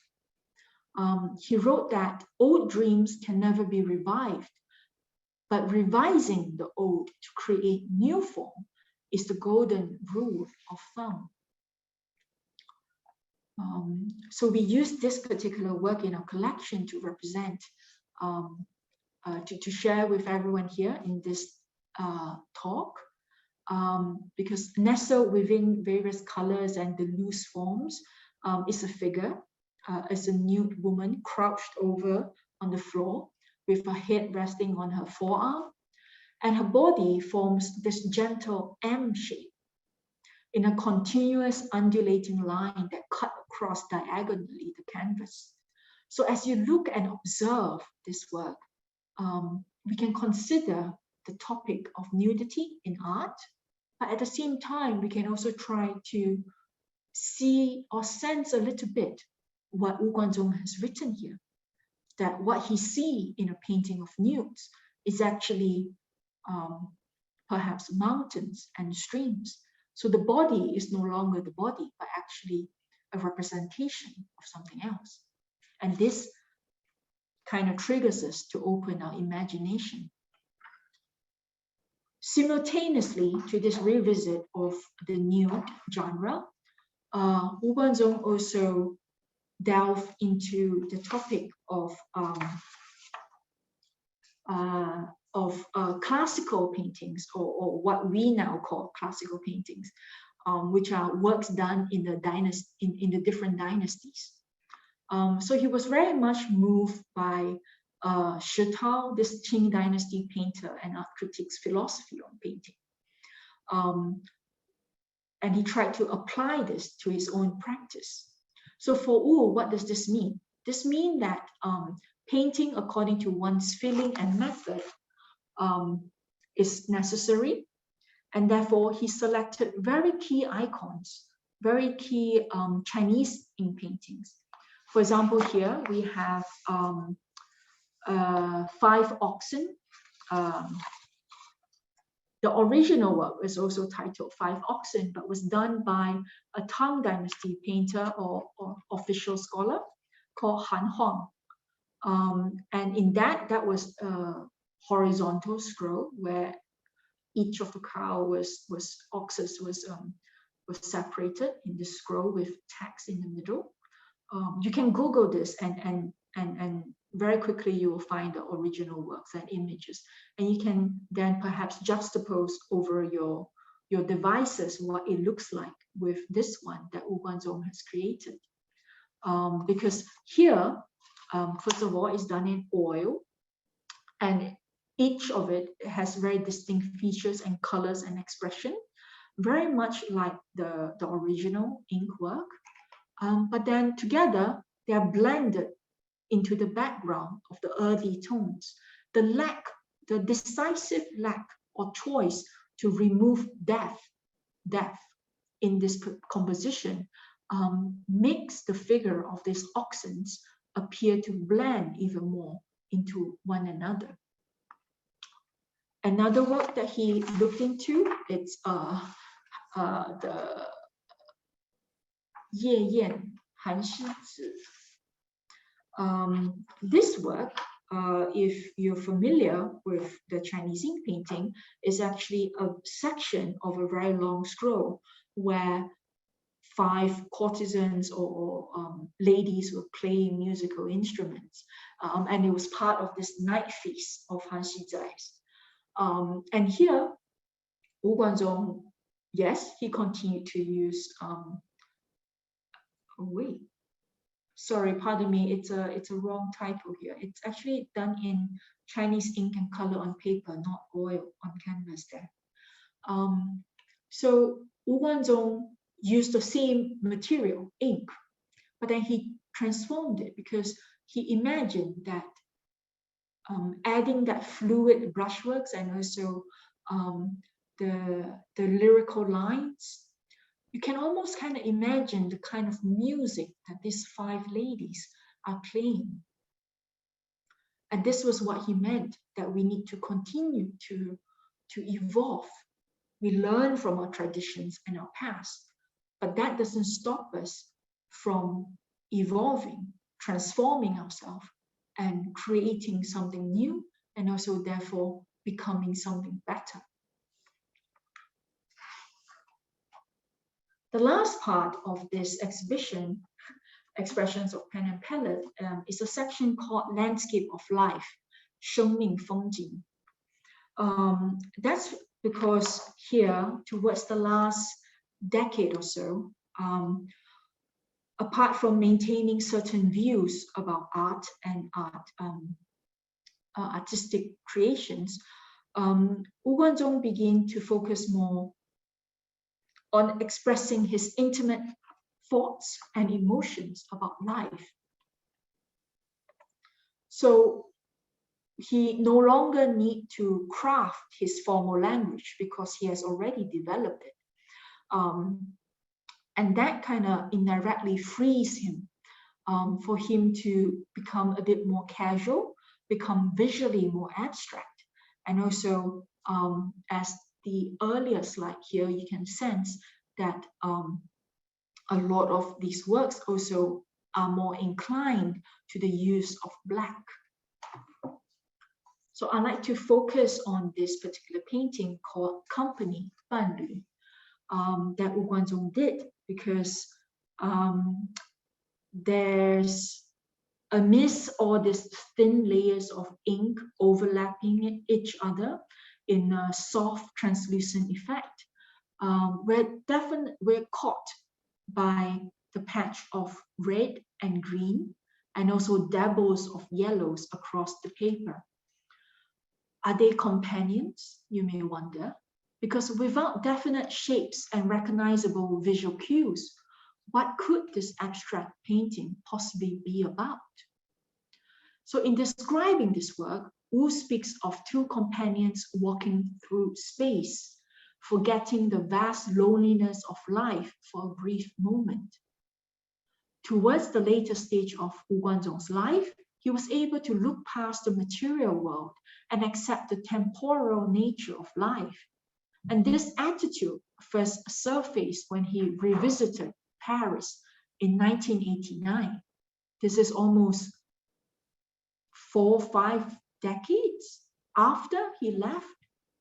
Speaker 3: he wrote that old dreams can never be revived, but revising the old to create new form is the golden rule of thumb. So we use this particular work in our collection to represent, to share with everyone here in this talk, because nestled within various colors and the loose forms is a figure, is a nude woman crouched over on the floor with her head resting on her forearm, and her body forms this gentle M shape in a continuous undulating line that cut across diagonally the canvas. So as you look and observe this work, we can consider the topic of nudity in art, but at the same time, we can also try to see or sense a little bit what Wu Guanzhong has written here, that what he sees in a painting of nudes is actually perhaps mountains and streams. So the body is no longer the body, but actually a representation of something else. And this kind of triggers us to open our imagination. Simultaneously to this revisit of the nude genre, Wu Guanzhong also delved into the topic of classical paintings, or what we now call classical paintings, which are works done in the in the different dynasties. So he was very much moved by Shi Tao, this Qing dynasty painter and art critic's philosophy on painting. And he tried to apply this to his own practice. So for Wu, what does this mean? This means that painting according to one's feeling and method is necessary, and therefore he selected very key icons, very key Chinese ink paintings. For example, here we have 5 oxen. The original work is also titled 5 Oxen, but was done by a Tang Dynasty painter or official scholar called Han Huang. And in that was a horizontal scroll where each of the cow oxes was separated in the scroll with text in the middle. You can Google this and very quickly you will find the original works and images, and you can then perhaps juxtapose over your devices what it looks like with this one that Wu Guanzhong has created. Because here, first of all, it's done in oil, and each of it has very distinct features and colors and expression, very much like the original ink work. But then together, they are blended into the background of the earthy tones. The decisive lack or choice to remove depth in this composition makes the figure of these oxens appear to blend even more into one another. Another work that he looked into, it's the Ye Yan Han Shi Zi. This work if you're familiar with the Chinese ink painting, is actually a section of a very long scroll where 5 courtesans or ladies were playing musical instruments. And it was part of this night feast of Han Xizai's. And here, Wu Guanzhong, yes, he continued to use, sorry, pardon me, it's a wrong typo here. It's actually done in Chinese ink and color on paper, not oil on canvas there. So Wu Guanzhong used the same material, ink, but then he transformed it because he imagined that adding that fluid brushworks and also the lyrical lines, you can almost kind of imagine the kind of music that these 5 ladies are playing. And this was what he meant, that we need to continue to evolve. We learn from our traditions and our past, but that doesn't stop us from evolving, transforming ourselves and creating something new, and also therefore becoming something better. The last part of this exhibition, Expressions of Pen and Palette, is a section called Landscape of Life, 生命风景. That's because here, towards the last decade or so, apart from maintaining certain views about art and artistic creations, Wu Guanzhong began to focus more on expressing his intimate thoughts and emotions about life. So he no longer needs to craft his formal language because he has already developed it. And that kind of indirectly frees him for him to become a bit more casual, become visually more abstract. And also, as the earlier slide here, you can sense that a lot of these works also are more inclined to the use of black. So I like to focus on this particular painting called Company, 伴侣, that Wu Guanzhong did, because there's amidst all these thin layers of ink overlapping each other in a soft translucent effect, we're caught by the patch of red and green and also dabbles of yellows across the paper. Are they companions, you may wonder? Because without definite shapes and recognizable visual cues, what could this abstract painting possibly be about? So in describing this work, Wu speaks of 2 companions walking through space, forgetting the vast loneliness of life for a brief moment. Towards the later stage of Wu Guanzhong's life, he was able to look past the material world and accept the temporal nature of life. And this attitude first surfaced when he revisited Paris in 1989. This is almost 4 or 5 decades after he left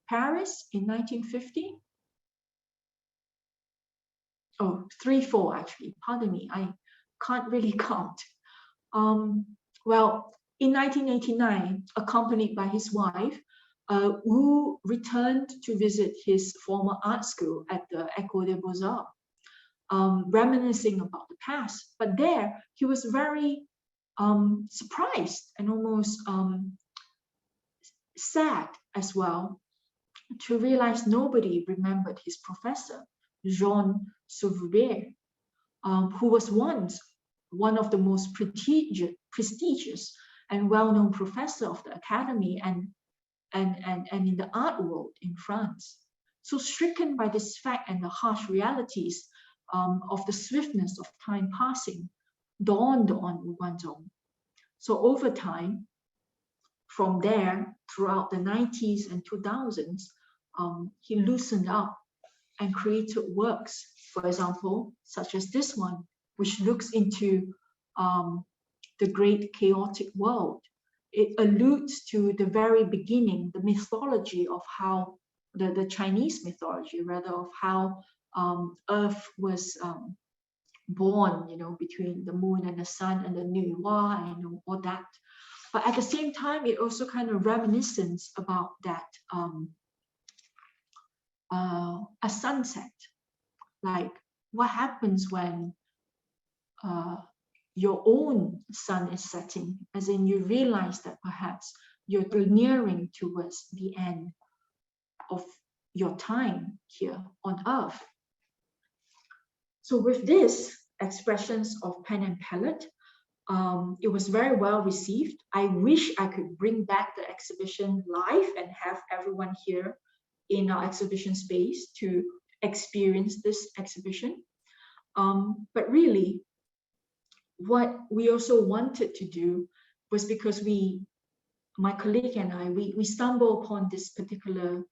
Speaker 3: Paris in 1950. Oh, 3, 4 actually, pardon me, I can't really count. Well, in 1989, accompanied by his wife, Wu returned to visit his former art school at the École des Beaux-Arts, reminiscing about the past. But there, he was very surprised and almost sad as well to realize nobody remembered his professor, Jean Sauveur, who was once one of the most prestigious and well-known professor of the academy and in the art world in France. So stricken by this fact and the harsh realities of the swiftness of time passing dawned on Wu Guanzhong. So over time, from there, throughout the 90s and 2000s, he loosened up and created works, for example, such as this one, which looks into the great chaotic world it alludes to the very beginning, the mythology of how the Chinese mythology, rather, of how Earth was born, you know, between the moon and the sun and the New Hua and all that. But at the same time, it also kind of reminiscence about that a sunset, like what happens when your own sun is setting, as in you realize that perhaps you're nearing towards the end of your time here on Earth. So with this expressions of pen and palette, it was very well received. I wish I could bring back the exhibition live and have everyone here in our exhibition space to experience this exhibition. But really, what we also wanted to do was because my colleague and I, we stumbled upon this particular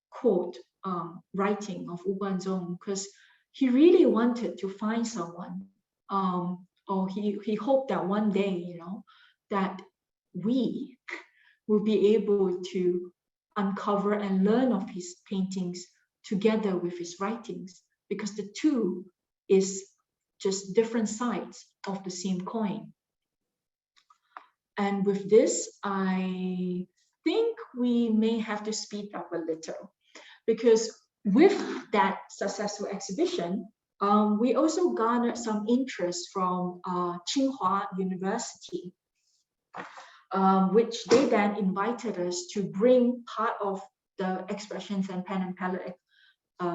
Speaker 3: quote, writing of Guanzhong, because he really wanted to find someone, or he hoped that one day, you know, that we will be able to uncover and learn of his paintings together with his writings, because the two is just different sides of the same coin. And with this, I think we may have to speed up a little, because with that successful exhibition, we also garnered some interest from Tsinghua University, which they then invited us to bring part of the expressions and pen and palette,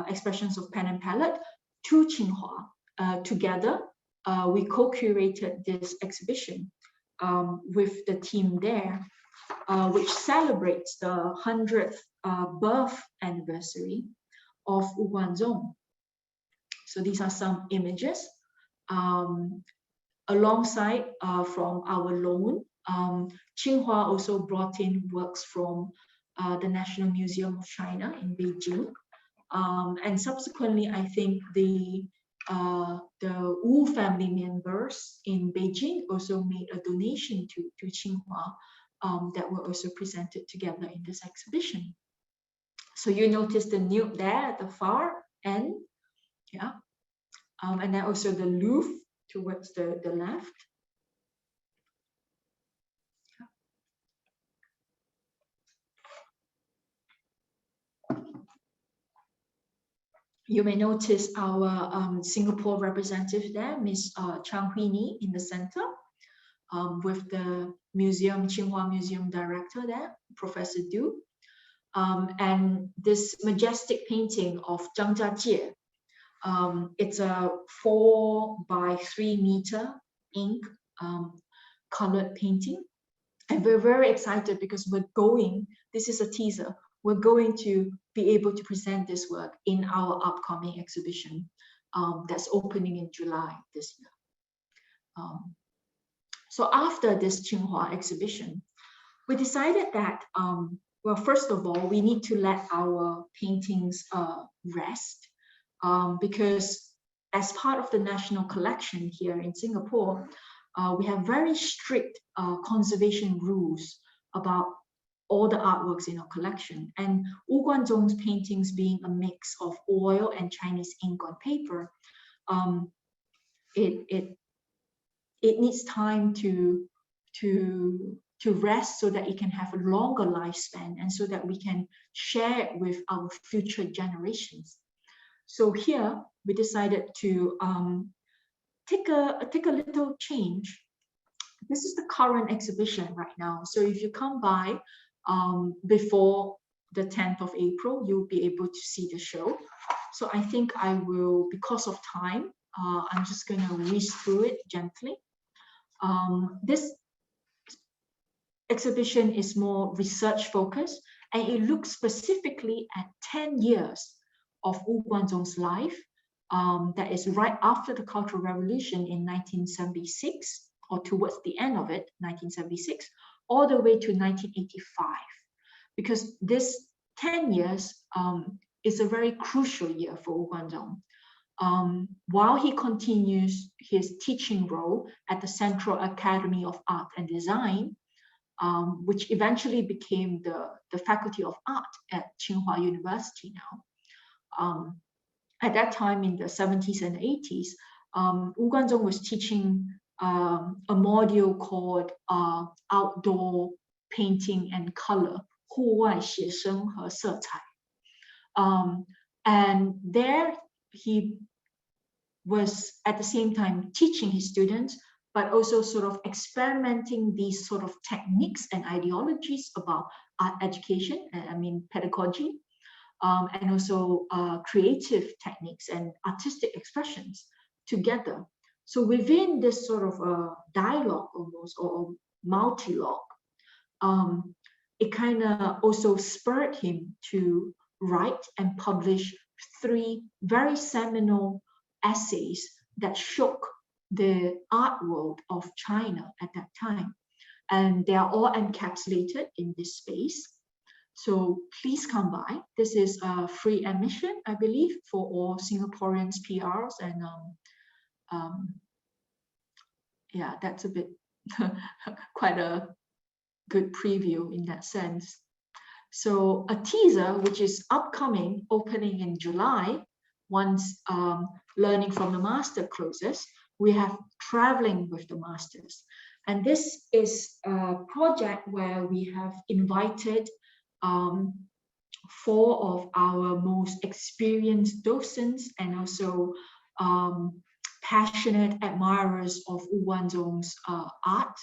Speaker 3: expressions of pen and palette to Tsinghua. Together, we co-curated this exhibition with the team there, which celebrates the 100th birth anniversary of Guanzhong. So these are some images. Alongside from our loan, Tsinghua also brought in works from the National Museum of China in Beijing. And subsequently, I think the Wu family members in Beijing also made a donation to Tsinghua that were also presented together in this exhibition. So you notice the nude there at the far end, yeah, and then also the Louvre towards the left. You may notice our Singapore representative there, Ms. Chang Hui Ni, in the center, with the museum, Tsinghua Museum director there, Professor Du. And this majestic painting of Zhang Jiajie. It's a 4 by 3 meter ink colored painting. And we're very excited because we're going, this is a teaser, we're going to be able to present this work in our upcoming exhibition that's opening in July this year. So after this Tsinghua exhibition, we decided that, well, first of all, we need to let our paintings rest, because as part of the national collection here in Singapore, we have very strict conservation rules about all the artworks in our collection. And Wu Guanzhong's paintings being a mix of oil and Chinese ink on paper, it needs time to rest so that it can have a longer lifespan and so that we can share it with our future generations. So here we decided to take a little change. This is the current exhibition right now. So if you come by before the 10th of April, you'll be able to see the show. So I think I will, because of time, I'm just going to whiz through it gently. This exhibition is more research focused, and it looks specifically at 10 years of Wu Guanzhong's life. That is right after the Cultural Revolution in 1976, or towards the end of it, 1976, all the way to 1985. Because this 10 years is a very crucial year for Wu Guanzhong. While he continues his teaching role at the Central Academy of Art and Design, which eventually became the Faculty of Art at Tsinghua University now. At that time in the 70s and 80s, Wu Guanzhong was teaching a module called Outdoor Painting and Color, 户外写生和色彩. And there he was at the same time teaching his students, but also sort of experimenting these sort of techniques and ideologies about art education, I mean pedagogy, and also creative techniques and artistic expressions together. So within this sort of dialogue almost, or multi-logue, it kind of also spurred him to write and publish 3 very seminal essays that shook the art world of China at that time. And they are all encapsulated in this space. So please come by. This is a free admission, I believe, for all Singaporeans, PRs, and yeah, that's a bit quite a good preview in that sense. So a teaser, which is upcoming, opening in July, once Learning from the Master closes, we have Traveling with the Masters. And this is a project where we have invited 4 of our most experienced docents and also passionate admirers of Wu Guanzhong's art.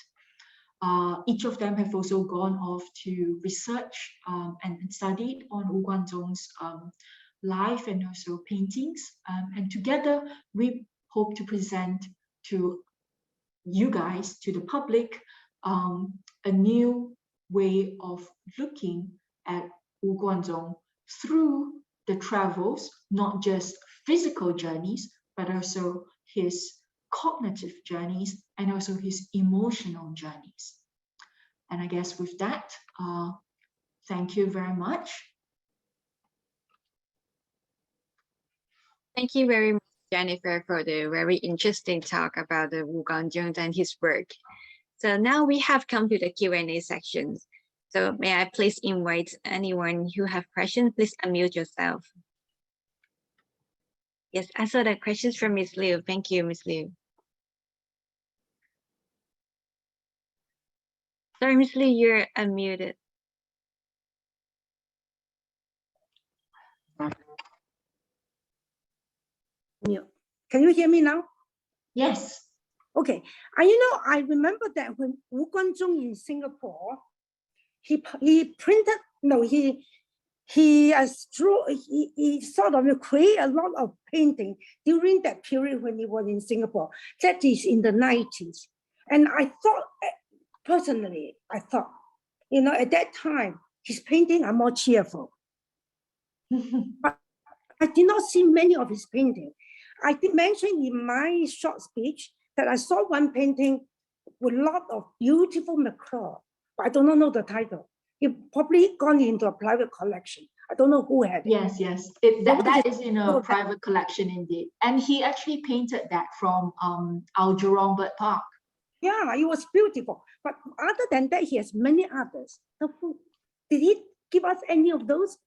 Speaker 3: Each of them have also gone off to research and studied on Wu Guanzhong's life and also paintings. And together we hope to present to you guys, to the public, a new way of looking at Wu Guanzhong through the travels, not just physical journeys, but also his cognitive journeys and also his emotional journeys. And I guess with that, thank you very much.
Speaker 1: Thank you very much, Jennifer, for the very interesting talk about the Wu Guanzhong and his work. So now we have come to the Q&A section. So may I please invite anyone who have questions, please unmute yourself. Yes, I saw the questions from Ms. Liu. Thank you, Ms. Liu. Sorry, Ms. Liu, you're unmuted.
Speaker 2: Can you hear me now?
Speaker 3: Yes.
Speaker 2: Okay. I remember that when Wu Guanzhong in Singapore, he printed, no, he sort of created a lot of painting during that period when he was in Singapore. That is in the 90s. And I thought, personally, at that time, his paintings are more cheerful. But I did not see many of his paintings. I did mention in my short speech that I saw one painting with a lot of beautiful macaw, but I don't know the title. It probably gone into a private collection. I don't know who had it.
Speaker 3: Yes, yes. That is in a private collection indeed. And he actually painted that from our Jurong Bird Park.
Speaker 2: Yeah, it was beautiful. But other than that, he has many others. Did he give us any of those?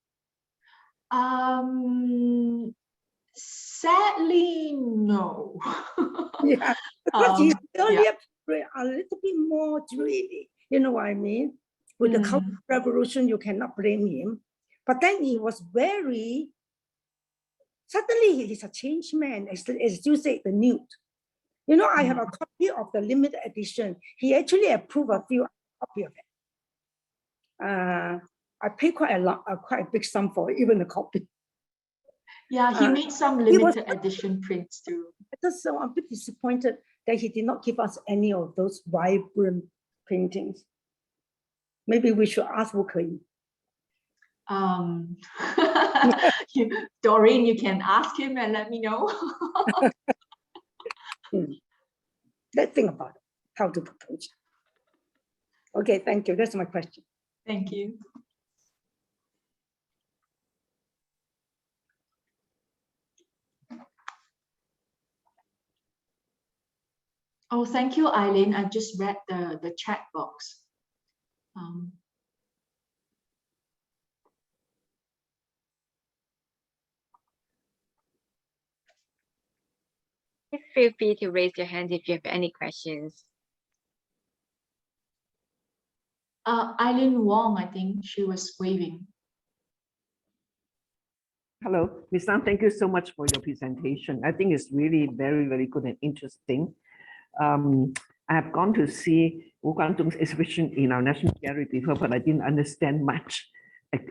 Speaker 3: Sadly, no.
Speaker 2: Yeah, because he's earlier a little bit more dreamy. You know what I mean? With the Cultural Revolution, you cannot blame him. But then he was very, suddenly he's a changed man, as you say, the nude. I have a copy of the limited edition. He actually approved a few copies of it. I paid quite a big sum for even a copy.
Speaker 3: Yeah, he made some limited edition prints too.
Speaker 2: So I'm a bit disappointed that he did not give us any of those vibrant paintings. Maybe we should ask Wu Ke.
Speaker 3: Doreen, you can ask him and let me know.
Speaker 2: Let's think about it, how to propose. Okay, thank you. That's my question.
Speaker 3: Thank you. Oh, thank you, Eileen. I just read the chat box.
Speaker 1: Please feel free to raise your hand if you have any questions.
Speaker 3: Eileen Wong, I think she was waving.
Speaker 4: Hello, Ms. Nam, thank you so much for your presentation. I think it's really very, very good and interesting. I have gone to see Wu Guanzhong's exhibition in our National Gallery before, but I didn't understand much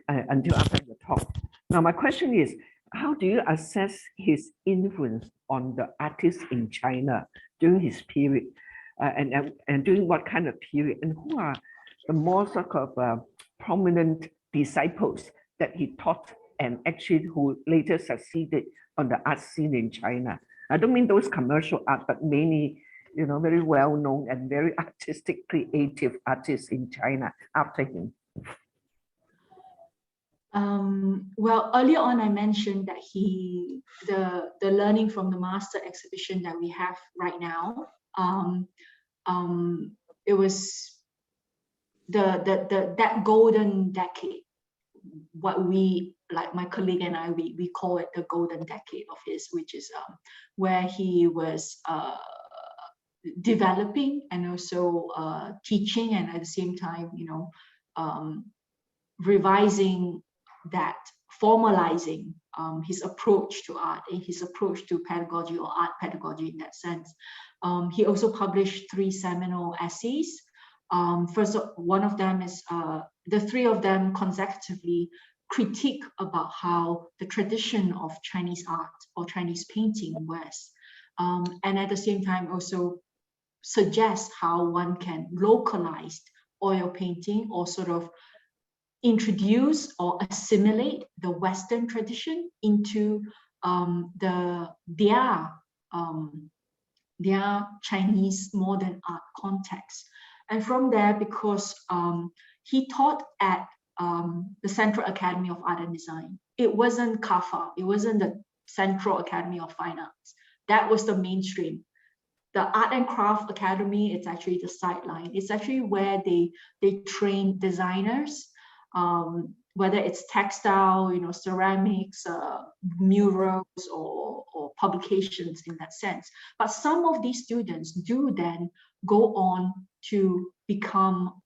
Speaker 4: until after the talk. Now, my question is, how do you assess his influence on the artists in China during his period? And during what kind of period? And who are the more sort of prominent disciples that he taught and actually who later succeeded on the art scene in China? I don't mean those commercial art, but many, you know, very well-known and very artistic, creative artists in China after him.
Speaker 3: Well, earlier on, I mentioned that the learning from the master exhibition that we have right now, it was that golden decade, what we, like my colleague and I, we call it the golden decade of his, which is where he was developing and also teaching, and at the same time, you know, revising that, formalizing his approach to art and his approach to pedagogy or art pedagogy in that sense. He also published 3 seminal essays. First, one of them is, the 3 of them consecutively critique about how the tradition of Chinese art or Chinese painting was, and at the same time also suggest how one can localize oil painting or sort of introduce or assimilate the Western tradition into their Chinese modern art context. And from there, because he taught at the Central Academy of Art and Design, it wasn't CAFA, it wasn't the Central Academy of Fine Arts. That was the mainstream. The Art and Craft Academy, it's actually the sideline. It's actually where they train designers, whether it's textile, you know, ceramics, murals, or publications in that sense. But some of these students do then go on to become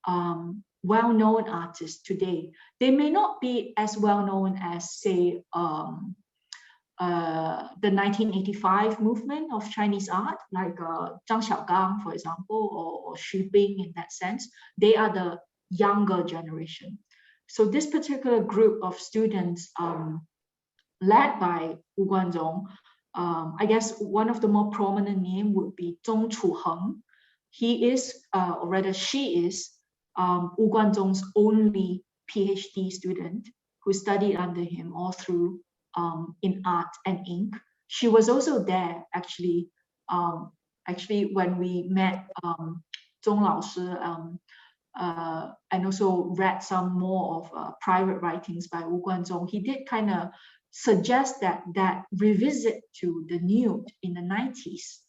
Speaker 3: well-known artists today. They may not be as well-known as, say, the 1985 movement of Chinese art, like Zhang Xiaogang, for example, or Xu Bing in that sense. They are the younger generation. So this particular group of students, led by Wu Guanzhong, I guess one of the more prominent names would be Zhong Chuheng. He is, or rather she is, Wu Guanzhong's only PhD student who studied under him all through in art and ink. She was also there actually when we met Zhong Lao Shi, and also read some more of private writings by Wu Guanzhong. He did kind of suggest that revisit to the nude in the 90s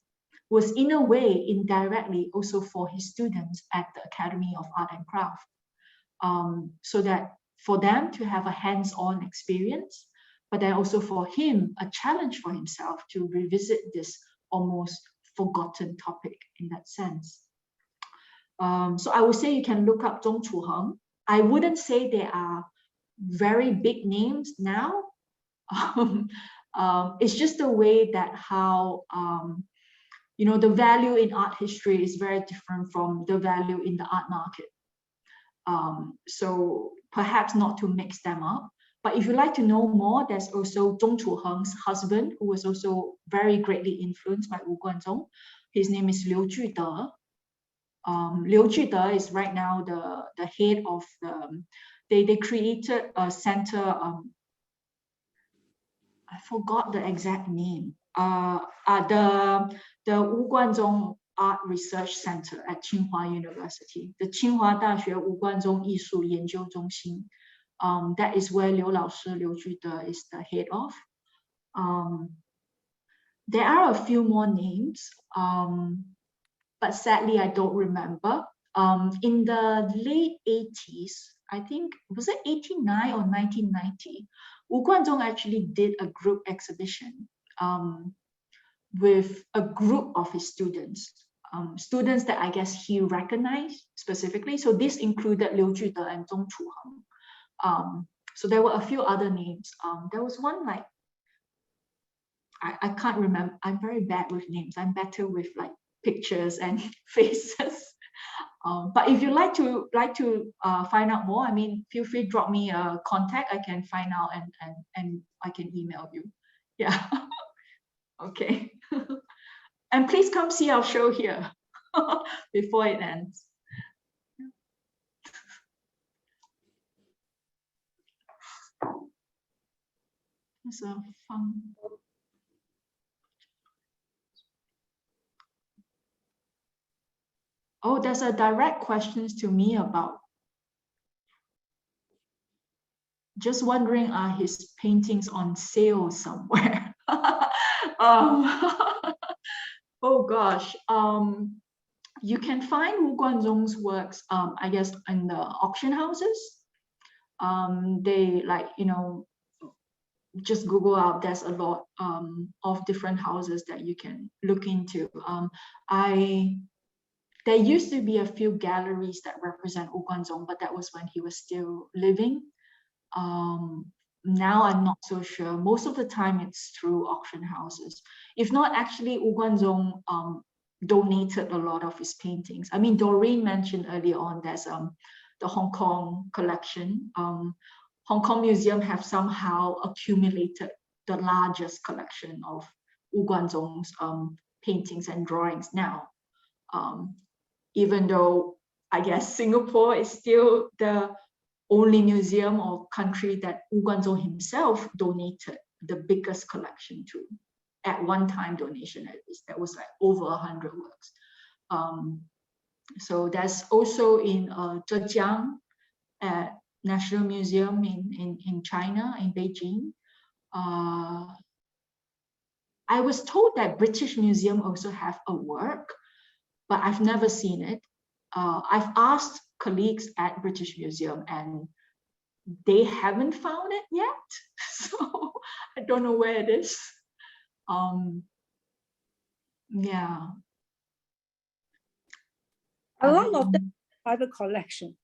Speaker 3: was in a way indirectly also for his students at the Academy of Art and Craft, so that for them to have a hands-on experience, but then also for him, a challenge for himself to revisit this almost forgotten topic in that sense. So I would say you can look up Zhong Chuheng. I wouldn't say they are very big names now. It's just the way that how, you know, the value in art history is very different from the value in the art market. So perhaps not to mix them up. But if you'd like to know more, there's also Zhong Chuheng's husband, who was also very greatly influenced by Wu Guanzhong. His name is Liu Jute. Liu Jute is right now the head of the, they created a center, I forgot the exact name, the Wu Guanzhong Art Research Center at Tsinghua University, the Tsinghua 大学 Wu Guanzhong 艺术研究中心. That is where Liu Laoshi, Liu Jute is the head of. There are a few more names, but sadly I don't remember. In the late 80s, I think, was it 89 or 1990, Wu Guanzhong actually did a group exhibition with a group of his students, students that I guess he recognized specifically. So this included Liu Jute and Zhong Chuheng. So there were a few other names. There was one like, I can't remember. I'm very bad with names. I'm better with like pictures and faces. But if you like to find out more, I mean, feel free to drop me a contact. I can find out and I can email you. Yeah. Okay. And please come see our show here before it ends. It's a fun. Oh, there's a direct question to me about just wondering, are his paintings on sale somewhere? Oh gosh, you can find Wu Guanzhong's works, I guess, in the auction houses. They like, you know, just Google out, there's a lot of different houses that you can look into. There used to be a few galleries that represent Wu Guanzhong, but that was when he was still living. Now I'm not so sure. Most of the time it's through auction houses. If not, actually, Wu Guanzhong donated a lot of his paintings. I mean, Doreen mentioned earlier on, there's the Hong Kong collection. Hong Kong Museum have somehow accumulated the largest collection of Wu Guanzhong's paintings and drawings now. Even though I guess Singapore is still the only museum or country that Wu Guanzhong himself donated the biggest collection to. At one time donation, at least, that was like over 100 works. So that's also in Zhejiang at National Museum in China, in Beijing. I was told that British Museum also have a work, but I've never seen it. I've asked colleagues at British Museum and they haven't found it yet. So I don't know where it is. Yeah.
Speaker 2: A lot of them private collection.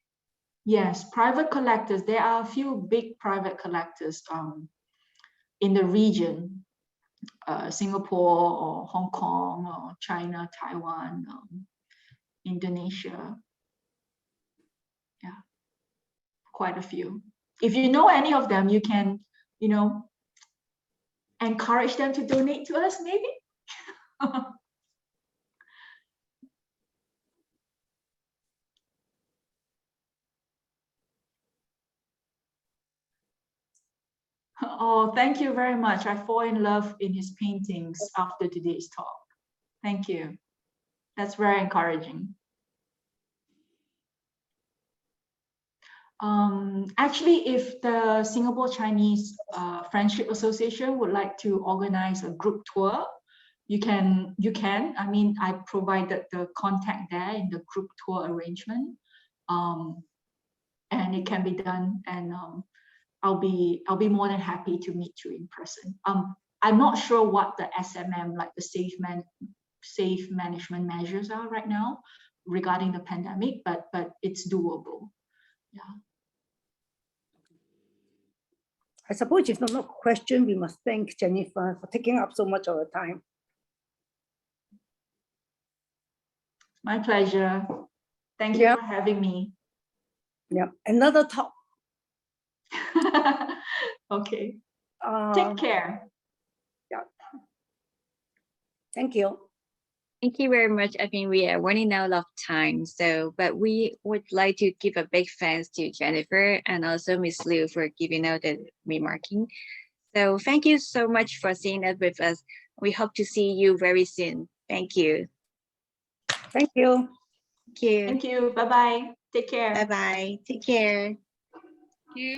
Speaker 3: Yes, private collectors. There are a few big private collectors in the region, Singapore or Hong Kong or China, Taiwan, Indonesia. Yeah, quite a few. If you know any of them, you can, you know, encourage them to donate to us, maybe. Oh, thank you very much. I fall in love in his paintings after today's talk. Thank you. That's very encouraging. Actually, if the Singapore Chinese Friendship Association would like to organize a group tour, you can. I mean, I provided the contact there in the group tour arrangement, and it can be done. And I'll be more than happy to meet you in person. I'm not sure what the SMM, like the safe management measures are right now regarding the pandemic, but it's doable. Yeah.
Speaker 2: I suppose if no question, we must thank Jennifer for taking up so much of her time.
Speaker 3: My pleasure. Thank you for having me.
Speaker 2: Yeah, another talk.
Speaker 3: Okay. Take care.
Speaker 2: Yeah. Thank you.
Speaker 1: Thank you very much. I think we are running out of time. So, but we would like to give a big thanks to Jennifer and also Miss Liu for giving out the remarking. So thank you so much for seeing us with us. We hope to see you very soon. Thank you.
Speaker 2: Thank you.
Speaker 1: Thank you.
Speaker 3: Thank you. Bye-bye. Take care.
Speaker 1: Bye-bye. Take care.